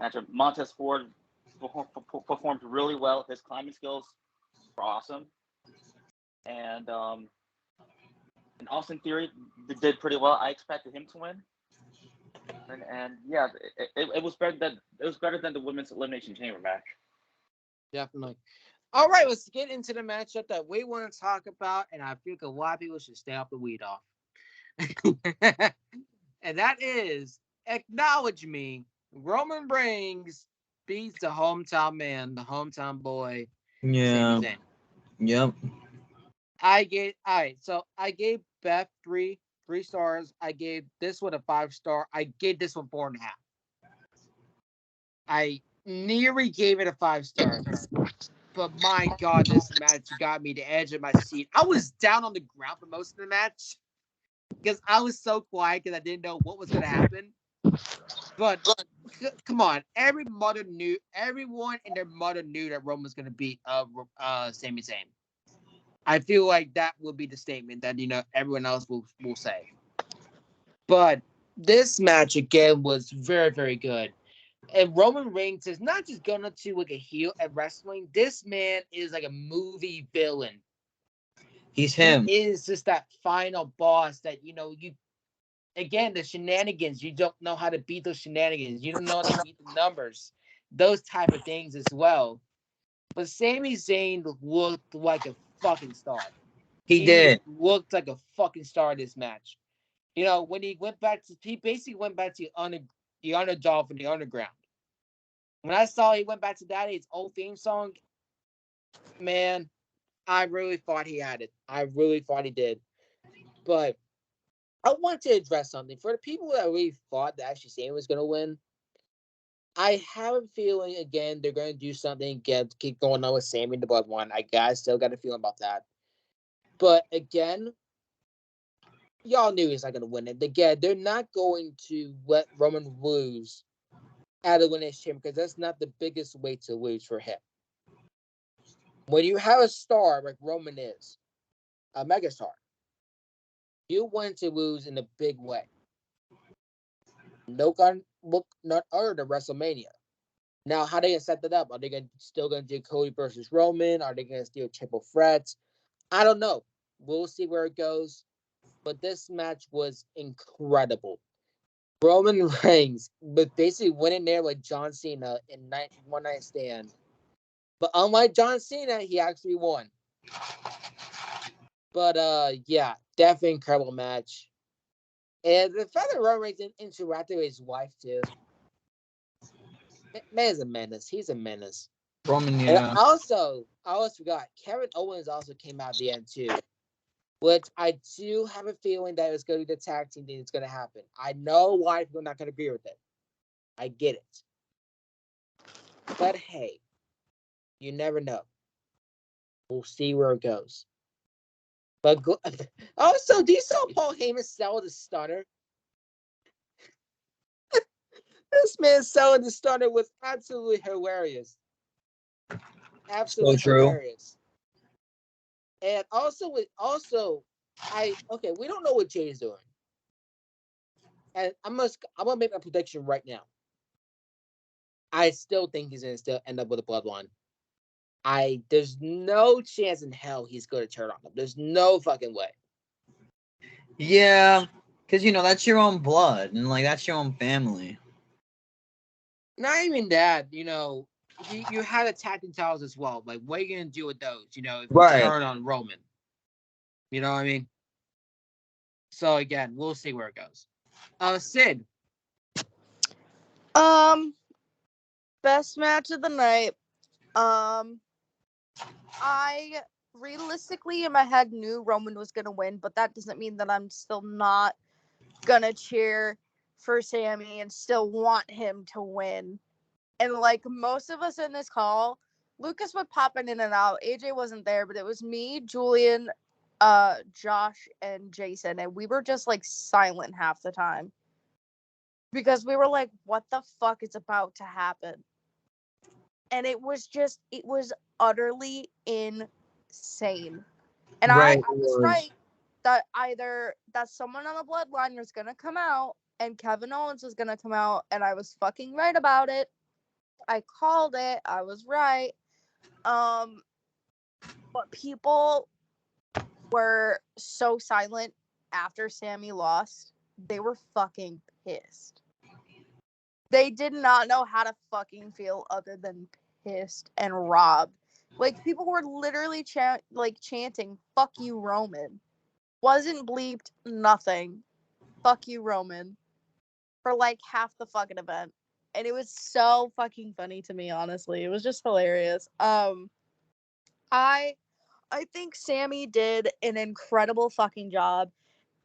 S6: After Montez Ford performed really well, his climbing skills were awesome, and Austin Theory did pretty well. I expected him to win, and yeah, it was better than the women's elimination chamber match.
S2: Definitely. All right, let's get into the matchup that we want to talk about, and I think a lot of people should stay off the weed off. And that is, acknowledge me, Roman Reigns beats the hometown man, the hometown boy,
S4: Yeah.
S2: Sami Zayn.
S4: Yep.
S2: I gave Beth three stars. I gave this one a 5-star. I gave this one 4.5. I nearly gave it a 5-star. But my God, this match got me the edge of my seat. I was down on the ground for most of the match because I was so quiet because I didn't know what was going to happen. But come on, everyone and their mother knew that Roman was going to beat Sami Zayn. I feel like that will be the statement that everyone else will say. But this match again was very, very good. And Roman Reigns is not just going to like a heel at wrestling. This man is like a movie villain.
S4: He's him.
S2: He is just that final boss that the shenanigans. You don't know how to beat those shenanigans. You don't know how to beat the numbers. Those type of things as well. But Sami Zayn looked like a fucking star.
S4: He did.
S2: Looked like a fucking star in this match. When he basically went back to the underdog from the underground. When I saw he went back to that, his old theme song, man, I really thought he had it. I really thought he did. But I want to address something. For the people that really thought that actually Sami was going to win, I have a feeling, again, they're going to do something, keep going on with Sami in the Bloodline. I still got a feeling about that. But again, y'all knew he's not going to win it. Again, they're not going to let Roman lose at a Elimination Chamber because that's not the biggest way to lose for him. When you have a star like Roman is, a megastar, you want to lose in a big way. Not other than WrestleMania. Now, how are they going to set that up? Are they still going to do Cody versus Roman? Are they going to do a triple threat? I don't know. We'll see where it goes. But this match was incredible. Roman Reigns, but basically went in there like John Cena in One Night Stand. But unlike John Cena, he actually won. But yeah, definitely incredible match. And the fact that Roman Reigns interacted with his wife too. Man is a menace. He's a menace.
S4: Roman,
S2: yeah. And also, I almost forgot, Kevin Owens also came out at the end too. Which I do have a feeling that it's going to be the tag team thing that's going to happen. I know why people are not going to agree with it. I get it. But hey, you never know. We'll see where it goes. But also, do you saw Paul Heyman sell the stunner? This man selling the stunner was absolutely hilarious. Absolutely
S4: so true.
S2: Hilarious. And we don't know what Jay is doing. And I'm gonna make a prediction right now. I still think he's gonna still end up with a bloodline. There's no chance in hell he's gonna turn on him. There's no fucking way.
S4: Yeah, because that's your own blood and that's your own family.
S2: Not even that, you had attack and towels as well. Like, what are you gonna do with those? If you turn on Roman. You know what I mean? So again, we'll see where it goes. Sid.
S5: Best match of the night. I realistically in my head knew Roman was gonna win, but that doesn't mean that I'm still not gonna cheer for Sami and still want him to win. And like most of us in this call, Lucas would pop in and out. AJ wasn't there, but it was me, Julian, Josh, and Jason, and we were just like silent half the time because we were like, what the fuck is about to happen? And it was utterly insane. And
S4: Right,
S5: I
S4: it
S5: was
S4: was.
S5: right that either that someone on the bloodline was gonna come out and Kevin Owens was gonna come out, and I was fucking right about it. I called it. I was right. But people were so silent after Sammy lost. They were fucking pissed. They did not know how to fucking feel other than pissed and robbed. Like, people were literally chanting, "Fuck you, Roman." Wasn't bleeped, nothing. "Fuck you, Roman," for like half the fucking event. And it was so fucking funny to me, honestly. It was just hilarious. I think Sammy did an incredible fucking job,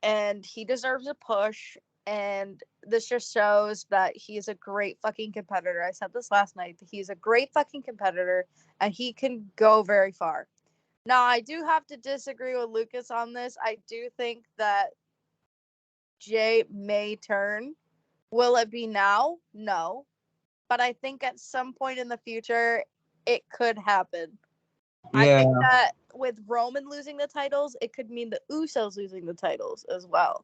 S5: and he deserves a push. And this just shows that he's a great fucking competitor. I said this last night. He's a great fucking competitor, and he can go very far. Now, I do have to disagree with Lucas on this. I do think that Jay may turn. Will it be now? No. But I think at some point in the future, it could happen. I
S4: Yeah,
S5: think that with Roman losing the titles, it could mean the Usos losing the titles as well.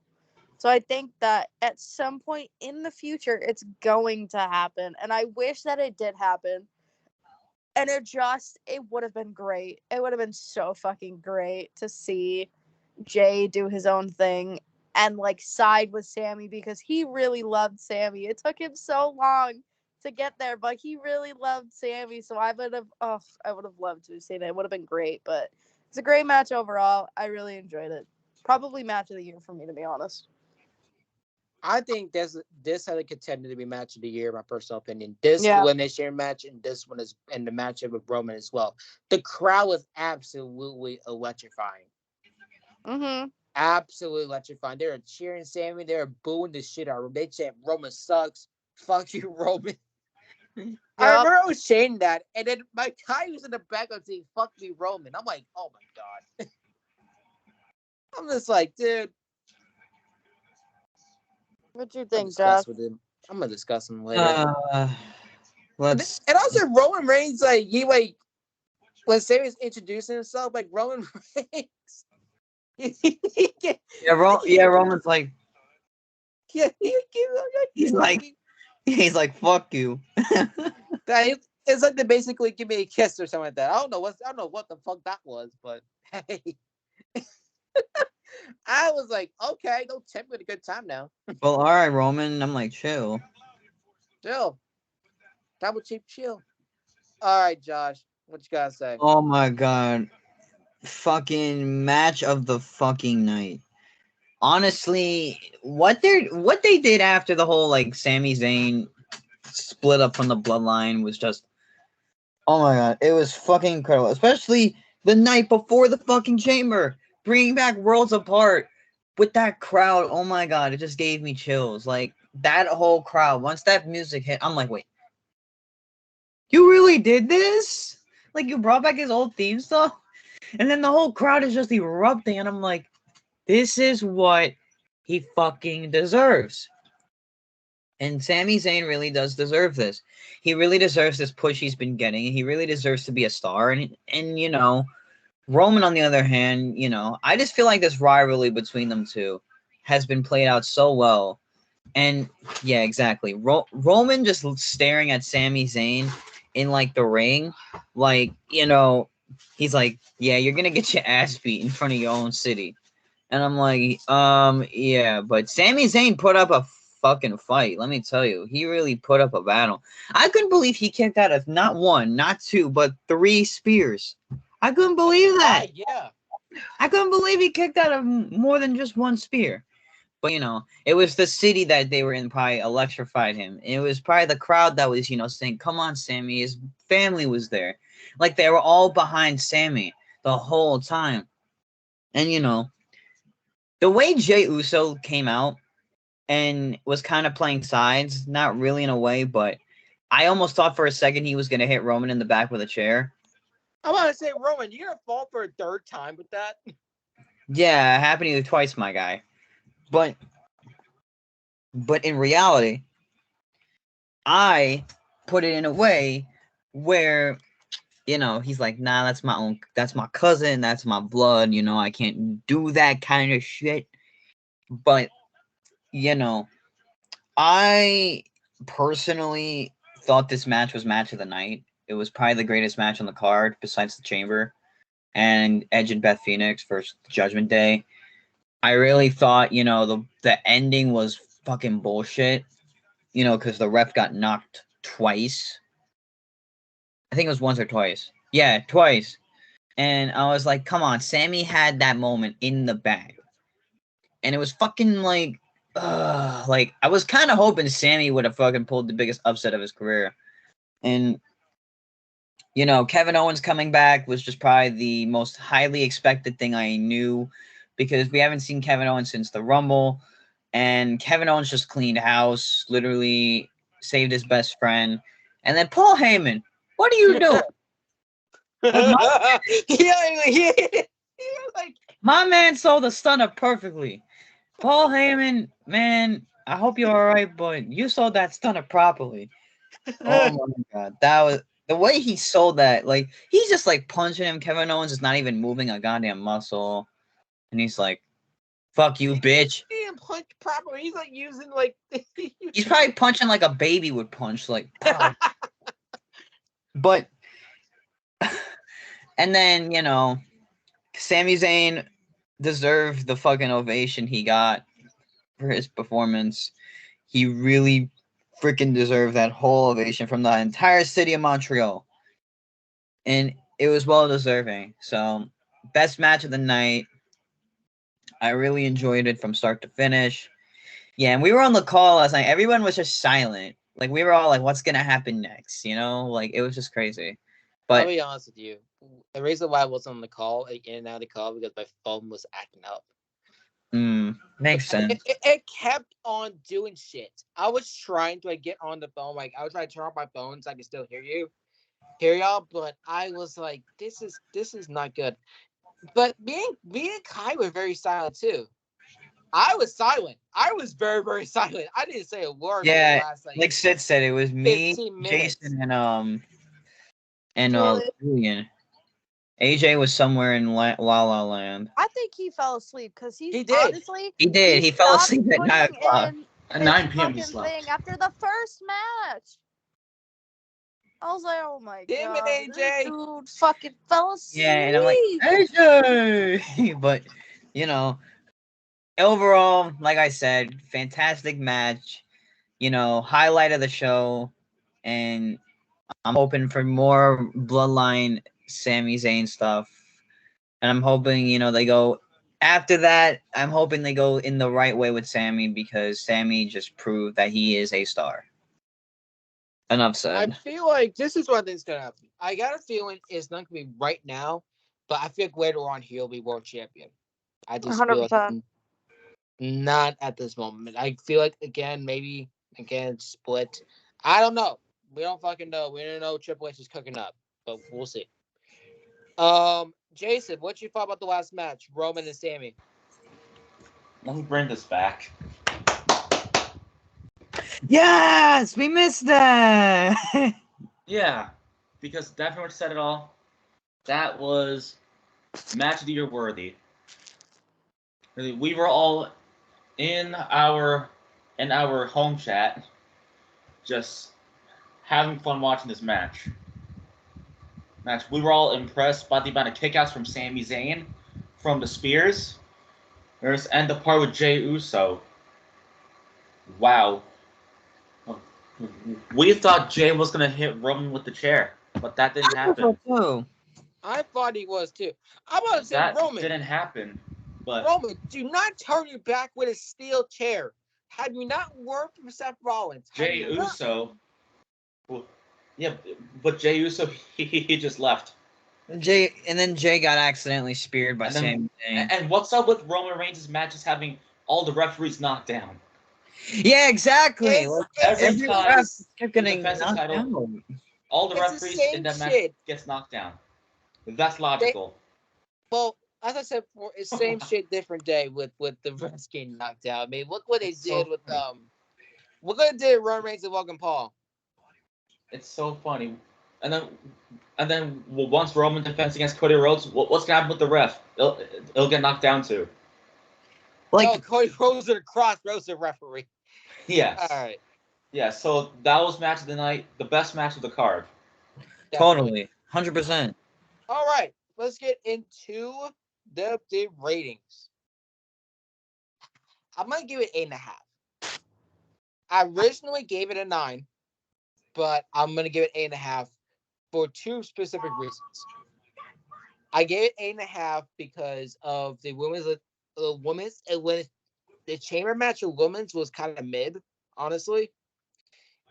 S5: So I think that at some point in the future, it's going to happen. And I wish that it did happen. And it would have been great. It would have been so fucking great to see Jay do his own thing and like side with Sammy, because he really loved Sammy. It took him so long to get there, but he really loved Sammy. So I would have loved to have seen it. It would have been great, but it's a great match overall. I really enjoyed it. Probably match of the year for me, to be honest.
S2: I think this had a contender to be match of the year, in my personal opinion. This
S5: Yeah.
S2: elimination match and this one is, and the matchup with Roman as well. The crowd was absolutely electrifying.
S5: Mm-hmm.
S2: Absolutely electrifying. They were cheering Sammy. They were booing the shit out of him. They chant, "Roman sucks. Fuck you, Roman." I remember I was saying that, and then my guy was in the back of saying, "Fuck me, Roman." I'm like, oh my god. I'm just like, dude.
S5: What do you
S2: I'm
S5: think,
S2: discuss
S5: Josh?
S2: with him. I'm gonna discuss him later.
S4: let's.
S2: And also Roman Reigns, like he like when Sammy's introducing himself, like Roman Reigns.
S4: Roman's like,
S2: Yeah,
S4: he's like, fuck you.
S2: it's like they basically give me a kiss or something like that. I don't know what the fuck that was, but hey. I was like, okay, don't tempt me with a good time now.
S4: Well, all right, Roman. I'm like, chill.
S2: Chill. Double cheap chill. All right, Josh. What you gotta say?
S4: Oh my god. Fucking match of the fucking night. Honestly, what they did after the whole like Sami Zayn split up from the bloodline was just, oh my god, it was fucking incredible. Especially the night before the fucking chamber, bringing back Worlds Apart with that crowd. Oh my god, it just gave me chills. Like that whole crowd. Once that music hit, I'm like, wait, you really did this? Like you brought back his old theme song, and then the whole crowd is just erupting, and I'm like, this is what he fucking deserves. And Sami Zayn really does deserve this. He really deserves this push he's been getting. He really deserves to be a star. And you know, Roman, on the other hand, you know, I just feel like this rivalry between them two has been played out so well. And yeah, exactly. Roman just staring at Sami Zayn in like the ring, like, you know, he's like, yeah, you're gonna get your ass beat in front of your own city. And I'm like, yeah, but Sami Zayn put up a fucking fight. Let me tell you, he really put up a battle. I couldn't believe he kicked out of not one, not two, but 3 spears. I couldn't believe that.
S2: Yeah.
S4: I couldn't believe he kicked out of more than just 1 spear. But, you know, it was the city that they were in probably electrified him. It was probably the crowd that was, you know, saying, come on, Sammy. His family was there. Like, they were all behind Sammy the whole time. And, you know, the way Jey Uso came out and was kind of playing sides, not really in a way, but I almost thought for a second he was going to hit Roman in the back with a chair.
S2: I want to say, Roman, you're going to fall for a third time with that?
S4: Yeah, it happened to you twice, my guy. But in reality, I put it in a way where he's like, nah, that's my cousin, that's my blood, I can't do that kind of shit. But, I personally thought this match was match of the night. It was probably the greatest match on the card besides the Chamber and Edge and Beth Phoenix versus Judgment Day. I really thought, the ending was fucking bullshit, because the ref got knocked twice. I think it was once or twice. Yeah, twice. And I was like, come on, Sammy had that moment in the bag. And it was fucking like I was kind of hoping Sammy would have fucking pulled the biggest upset of his career. And, Kevin Owens coming back was just probably the most highly expected thing I knew, because we haven't seen Kevin Owens since the Rumble. And Kevin Owens just cleaned house, literally saved his best friend. And then Paul Heyman, what are you doing? My man sold the stunner perfectly. Paul Heyman, man, I hope you're all right, but you sold that stunner properly. Oh my god, that was the way he sold that. Like, he's just like punching him. Kevin Owens is not even moving a goddamn muscle, and he's like, "Fuck you, bitch."
S2: He didn't punch properly. He's like using like.
S4: He's probably punching like a baby would punch, like. But, and then Sami Zayn deserved the fucking ovation he got for his performance. He really freaking deserved that whole ovation from the entire city of Montreal. And it was well deserving. So, best match of the night. I really enjoyed it from start to finish. Yeah, and we were on the call last night. Everyone was just silent. Like, we were all like, what's going to happen next? Like, it was just crazy. But
S2: I'll be honest with you. The reason why I was on the call, like, in and out of the call, because my phone was acting up.
S4: Makes sense.
S2: It kept on doing shit. I was trying to get on the phone. Like, I was trying to turn off my phone so I could still hear y'all. But I was like, this is not good. But me and Kai were very silent too. I was silent. I was very, very silent. I didn't say a word.
S4: Yeah,
S2: For the last,
S4: like Sid said, it was me,
S2: 15 minutes.
S4: Jason, and Julian. AJ was somewhere in La La Land.
S5: I think he fell asleep because
S2: He did.
S5: honestly.
S4: He did. He fell asleep at 9 o'clock.
S3: At 9 p.m. he slept.
S5: Thing after the first match. I was like, oh my
S2: Damn
S5: god,
S2: it, AJ.
S5: this dude fucking fell asleep.
S4: Yeah, and I'm like, AJ! But, overall, like I said, fantastic match. Highlight of the show. And I'm hoping for more Bloodline Sami Zayn stuff. And I'm hoping, they go after that. I'm hoping they go in the right way with Sammy, because Sammy just proved that he is a star. Enough said.
S2: I feel like this is what things gonna happen. I got a feeling it's not gonna be right now, but I feel like later on he'll be world champion. I just feel like not at this moment. I feel like maybe split. I don't know. We don't fucking know. We don't know Triple H is cooking up, but we'll see. Jason, what you thought about the last match, Roman and Sammy?
S3: Let me bring this back.
S4: Yes, we missed that.
S3: Yeah, because that pretty much said it all. That was match of the year worthy. Really, we were all in our home chat, just having fun watching this match. We were all impressed by the amount of kickouts from Sami Zayn, from the spears, and the part with Jey Uso. Wow. We thought Jey was gonna hit Roman with the chair, but that didn't happen.
S2: I thought he was too. I want to say
S3: that
S2: Roman.
S3: Didn't happen. But
S2: Roman, do not turn your back with a steel chair. Had you not worked for Seth Rollins,
S3: Jey Uso. Well, yeah, but Jey Uso, he just left.
S4: Jey got accidentally speared by Sami Zayn.
S3: And what's up with Roman Reigns' matches having all the referees knocked down?
S4: Yeah, exactly.
S3: Every time
S4: kept getting knocked down.
S3: All the referees in that match gets knocked down. That's logical.
S2: Well, as I said before, it's same shit, different day with the refs getting knocked out. I mean, look what they did with Look what they did with Roman Reigns and Logan Paul.
S3: It's so funny. And then once Roman defends against Cody Rhodes, what's gonna happen with the ref? It'll get knocked down too.
S2: No, Cody Rhodes and Cross Rhodes the referee.
S3: Yes.
S2: All right.
S3: Yeah. So that was match of the night, the best match of the card.
S4: Totally, 100%.
S2: All right, let's get into the ratings. I'm gonna give it 8.5. I originally gave it a 9, but I'm gonna give it 8.5 for two specific reasons. I gave it 8.5 because of the women's and when the chamber match of women's was kind of mid, honestly,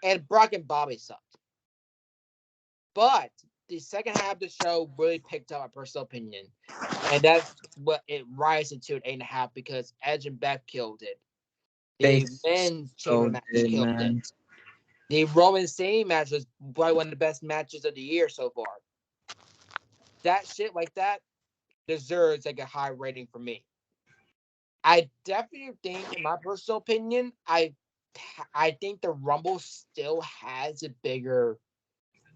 S2: and Brock and Bobby sucked. But the second half of the show really picked up my personal opinion, and that's what it rises to an 8.5 because Edge and Beth killed it. The men's chamber match killed it. The Roman Sane match was probably one of the best matches of the year so far. That shit like that deserves like a high rating for me. I definitely think, in my personal opinion, I think the Rumble still has a bigger,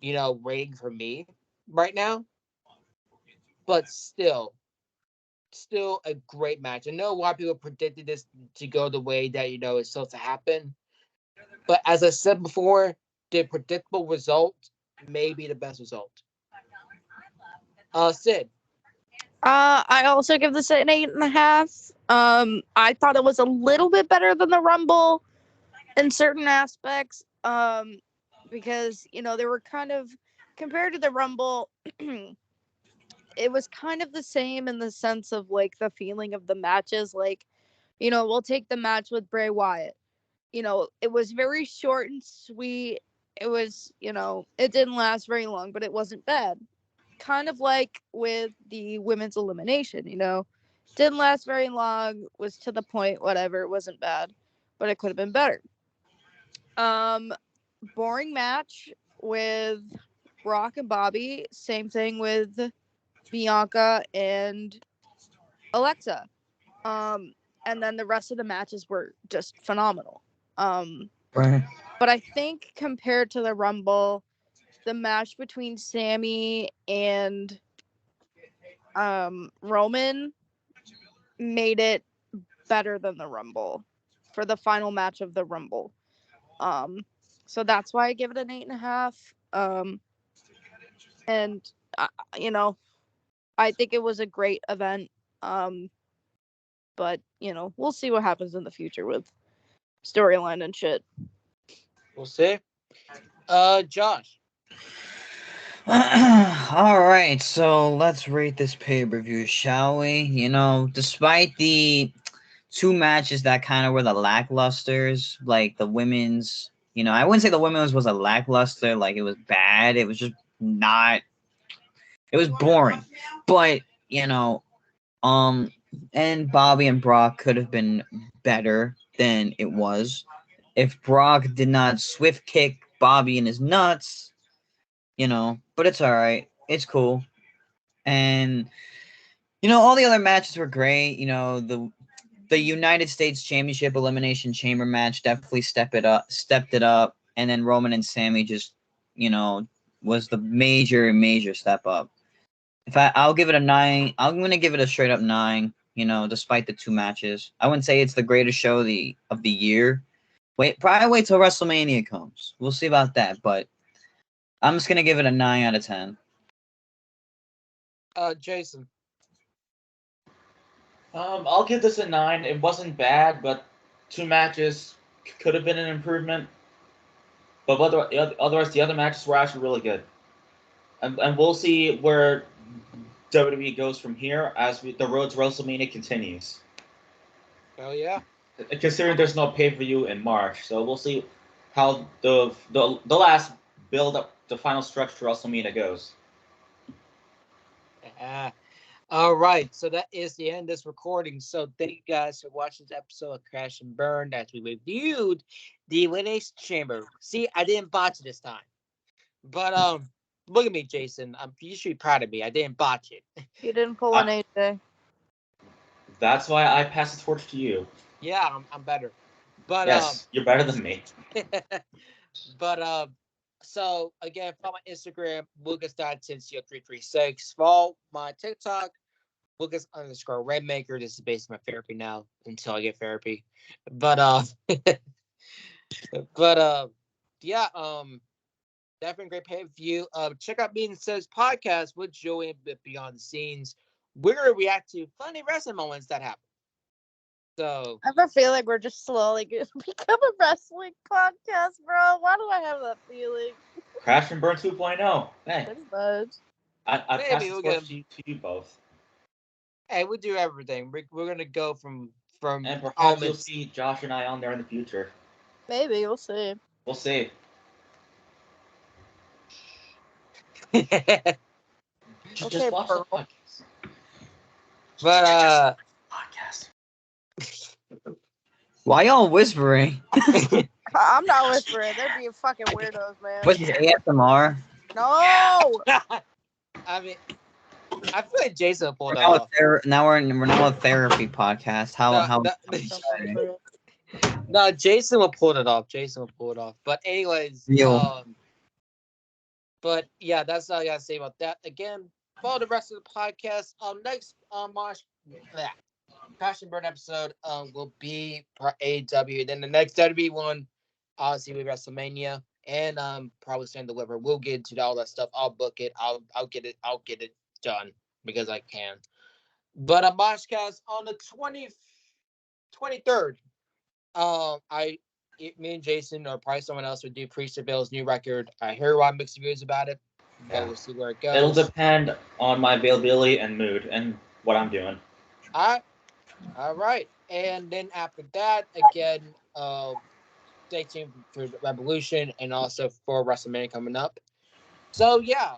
S2: rating for me right now. But still a great match. I know a lot of people predicted this to go the way that it's supposed to happen. But as I said before, the predictable result may be the best result. Sid.
S5: I also give this an 8.5. I thought it was a little bit better than the Rumble in certain aspects. Because they were kind of compared to the Rumble. It was kind of the same in the sense of like the feeling of the matches. Like, we'll take the match with Bray Wyatt. It was very short and sweet. It was, it didn't last very long, but it wasn't bad. Kind of like with the women's elimination, didn't last very long, was to the point, whatever, it wasn't bad, but it could have been better. Boring match with Brock and Bobby. Same thing with Bianca and Alexa. And then the rest of the matches were just phenomenal.
S4: Right.
S5: But I think compared to the Rumble, the match between Sammy and Roman made it better than the Rumble for the final match of the Rumble. So that's why I give it an 8.5. And I think it was a great event. But we'll see what happens in the future with storyline and shit.
S2: We'll see. Josh.
S4: All right, so let's rate this pay-per-view, shall we? Despite the two matches that kind of were the lacklusters, like the women's, I wouldn't say the women's was a lackluster, like it was bad. It was just not. It was boring, but and Bobby and Brock could have been better than it was if Brock did not swift kick Bobby in his nuts. But it's all right. It's cool. And all the other matches were great. The United States Championship Elimination Chamber match definitely stepped it up, and then Roman and Sammy just, was the major step up. I'll give it a 9. I'm gonna give it a straight up 9. Despite the two matches, I wouldn't say it's the greatest show of the year. Probably wait till WrestleMania comes. We'll see about that, but I'm just gonna give it a 9 out of 10.
S2: Jason.
S3: I'll give this a 9. It wasn't bad, but two matches could have been an improvement. But otherwise, the other matches were actually really good. And we'll see where WWE goes from here as the road to WrestleMania continues.
S2: Oh yeah.
S3: Considering there's no pay-per-view in March, so we'll see how the last build up, the final stretch to WrestleMania goes.
S2: Yeah. All right, so that is the end of this recording. So thank you guys for watching this episode of Crash and Burn as we reviewed the Elimination Chamber. See, I didn't botch it this time. But look at me, Jason. You should be proud of me. I didn't botch it.
S5: You didn't pull an AJ.
S3: That's why I pass the torch to you.
S2: Yeah, I'm better. But
S3: yes, you're better than me.
S2: but So again, follow my Instagram, Lucas.Tencio336. Follow my TikTok, Lucas_Rainmaker. This is basically my therapy now until I get therapy. But but yeah, definitely great pay per view. Check out Bean Says podcast with Joey Beyond the Scenes. We're gonna react to funny wrestling moments that happen. So
S5: I have a feeling we're just slowly going to become a wrestling podcast, bro. Why do I have that feeling?
S3: Crash and Burn 2.0. Hey,
S5: Pretty much.
S3: I
S2: Maybe
S3: passed the
S2: we'll
S3: torch
S2: get-
S3: to you both.
S2: hey, we do everything. We're gonna go from
S3: And perhaps you'll
S2: elements.
S3: see Josh and I on there in the future.
S5: Maybe, we'll see.
S3: We'll see. Just
S5: Okay,
S3: watch the
S5: Pearl.
S3: podcast.
S2: But
S3: Podcast.
S4: Why y'all whispering?
S5: I'm not whispering. They're being fucking weirdos, man.
S4: What's this ASMR?
S5: No!
S2: I mean, I feel like Jason pulled
S4: We're
S2: that
S4: now a
S2: off.
S4: we're now a therapy podcast. How
S2: No, Jason will pull it off. Jason will pull it off. But anyways,
S4: Real.
S2: but yeah, that's all I gotta say about that. Again, follow the rest of the podcast. Next March, Crash and Burn episode will be for AEW. Then the next WWE one, obviously with WrestleMania, and probably Stand Deliver. We'll get into all that stuff. I'll book it. I'll get it done because I can. But a Moshcast on the 23rd. Me and Jason or probably someone else would do Priest Bill's new record. I hear a lot of mixed reviews about it, but
S3: Yeah.
S2: we'll see where it goes.
S3: It'll depend on my availability and mood and what I'm doing.
S2: All right. And then after that, again, stay tuned for Revolution and also for WrestleMania coming up. So yeah,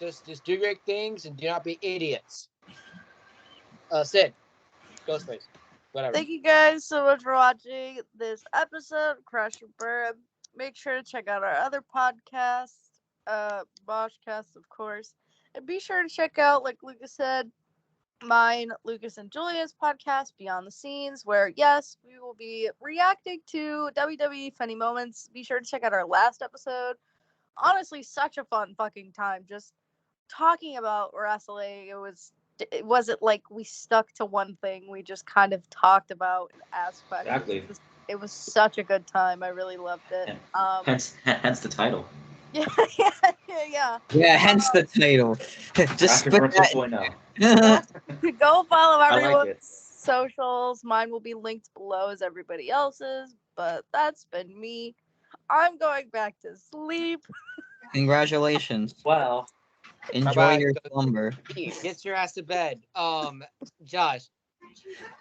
S2: just do great things and do not be idiots. Sid, Ghostface, whatever.
S5: Thank you guys so much for watching this episode of Crash and Burn. Make sure to check out our other podcasts, Boschcast, of course. And be sure to check out, like Lucas said, mine, Lucas and Julia's podcast, Beyond the Scenes, where, yes, we will be reacting to WWE funny moments. Be sure to check out our last episode. Honestly, such a fun fucking time just talking about wrestling. It wasn't like we stuck to one thing. We just kind of talked about and asked questions.
S3: Exactly.
S5: It was such a good time. I really loved it.
S3: Hence the title.
S5: Yeah.
S4: Yeah, hence the title. Just
S3: Crash and
S4: spit
S3: Burn
S4: that.
S3: 2.0.
S5: Go follow
S3: like
S5: everyone's
S3: it.
S5: socials. Mine will be linked below as everybody else's. But that's been me. I'm going back to sleep.
S4: Congratulations.
S3: Well,
S4: Enjoy
S2: Bye-bye.
S4: your slumber.
S2: Get your ass to bed. Josh.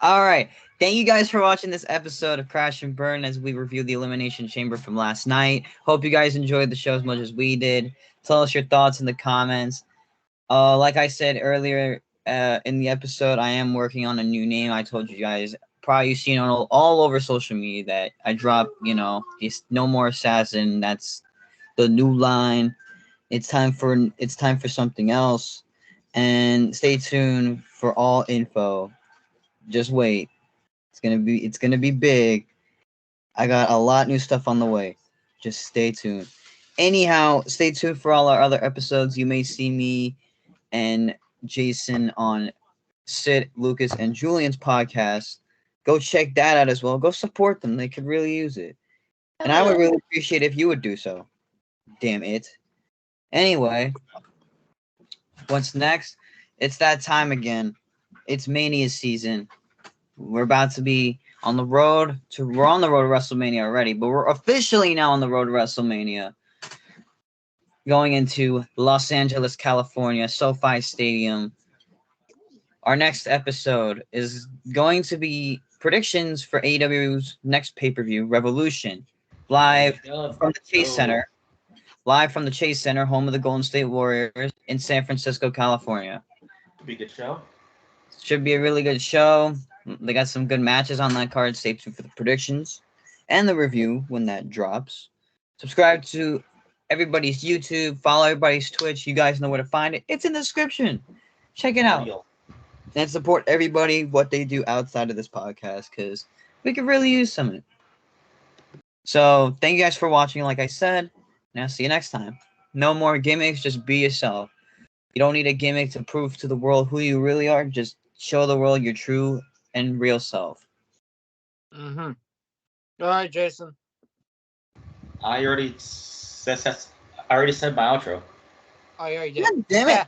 S4: All right. Thank you guys for watching this episode of Crash and Burn as we review the Elimination Chamber from last night. Hope you guys enjoyed the show as much as we did. Tell us your thoughts in the comments. Like I said earlier in the episode, I am working on a new name. I told you guys, probably you've seen all over social media that I dropped, this No More Assassin. That's the new line. It's time for something else. And stay tuned for all info. Just wait. It's gonna be big. I got a lot new stuff on the way. Just stay tuned. Anyhow, stay tuned for all our other episodes. You may see me and Jason on Sid, Lucas, and Julian's podcast. Go check that out as well. Go support them. They could really use it. And I would really appreciate if you would do so. Damn it. Anyway, what's next? It's that time again. It's Mania season. We're about to be on the road to WrestleMania already, but we're officially now on the road to WrestleMania. Going into Los Angeles, California, SoFi Stadium. Our next episode is going to be predictions for AEW's next pay-per-view, Revolution. Live from the Chase Center. Live from the Chase Center, home of the Golden State Warriors in San Francisco, California.
S3: be a good show.
S4: Should be a really good show. They got some good matches on that card. Stay tuned for the predictions and the review when that drops. Subscribe to everybody's YouTube. Follow everybody's Twitch. You guys know where to find it. It's in the description. Check it out.
S3: Deal.
S4: And support everybody, what they do outside of this podcast, because we could really use some of it. So thank you guys for watching. Like I said, and I'll see you next time. No more gimmicks. Just be yourself. You don't need a gimmick to prove to the world who you really are. Just show the world your true and real self.
S2: Mm-hmm. All right, Jason.
S3: I already said my outro.
S2: Oh, you already did.
S4: God damn it.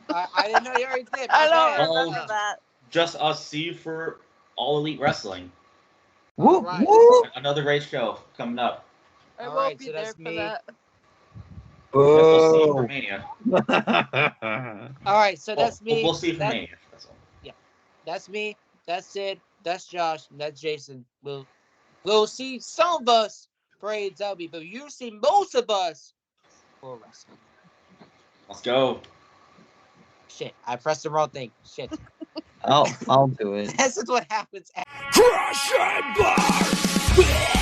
S2: I didn't know you already did.
S5: I
S2: My
S5: don't
S2: bad.
S5: remember that.
S3: Just I'll see you for All Elite Wrestling.
S4: Whoop,
S2: Alright.
S4: whoop.
S3: Another great show coming up.
S5: I
S2: All
S5: won't
S2: right,
S5: be
S2: so
S5: there
S2: that's
S5: for
S2: me.
S5: that.
S3: Yes, we'll see you for
S4: Boo.
S3: Mania.
S2: All right, so that's me.
S3: We'll see you for
S2: That-
S3: Mania. That's all.
S2: That's me. That's Sid. That's Josh. And that's Jason. We'll see some of us for AEW, but you'll see most of us for wrestling.
S3: Let's go.
S2: Shit, I pressed the wrong thing. Shit.
S4: I'll do it.
S2: This is what happens.
S1: Crash and burn!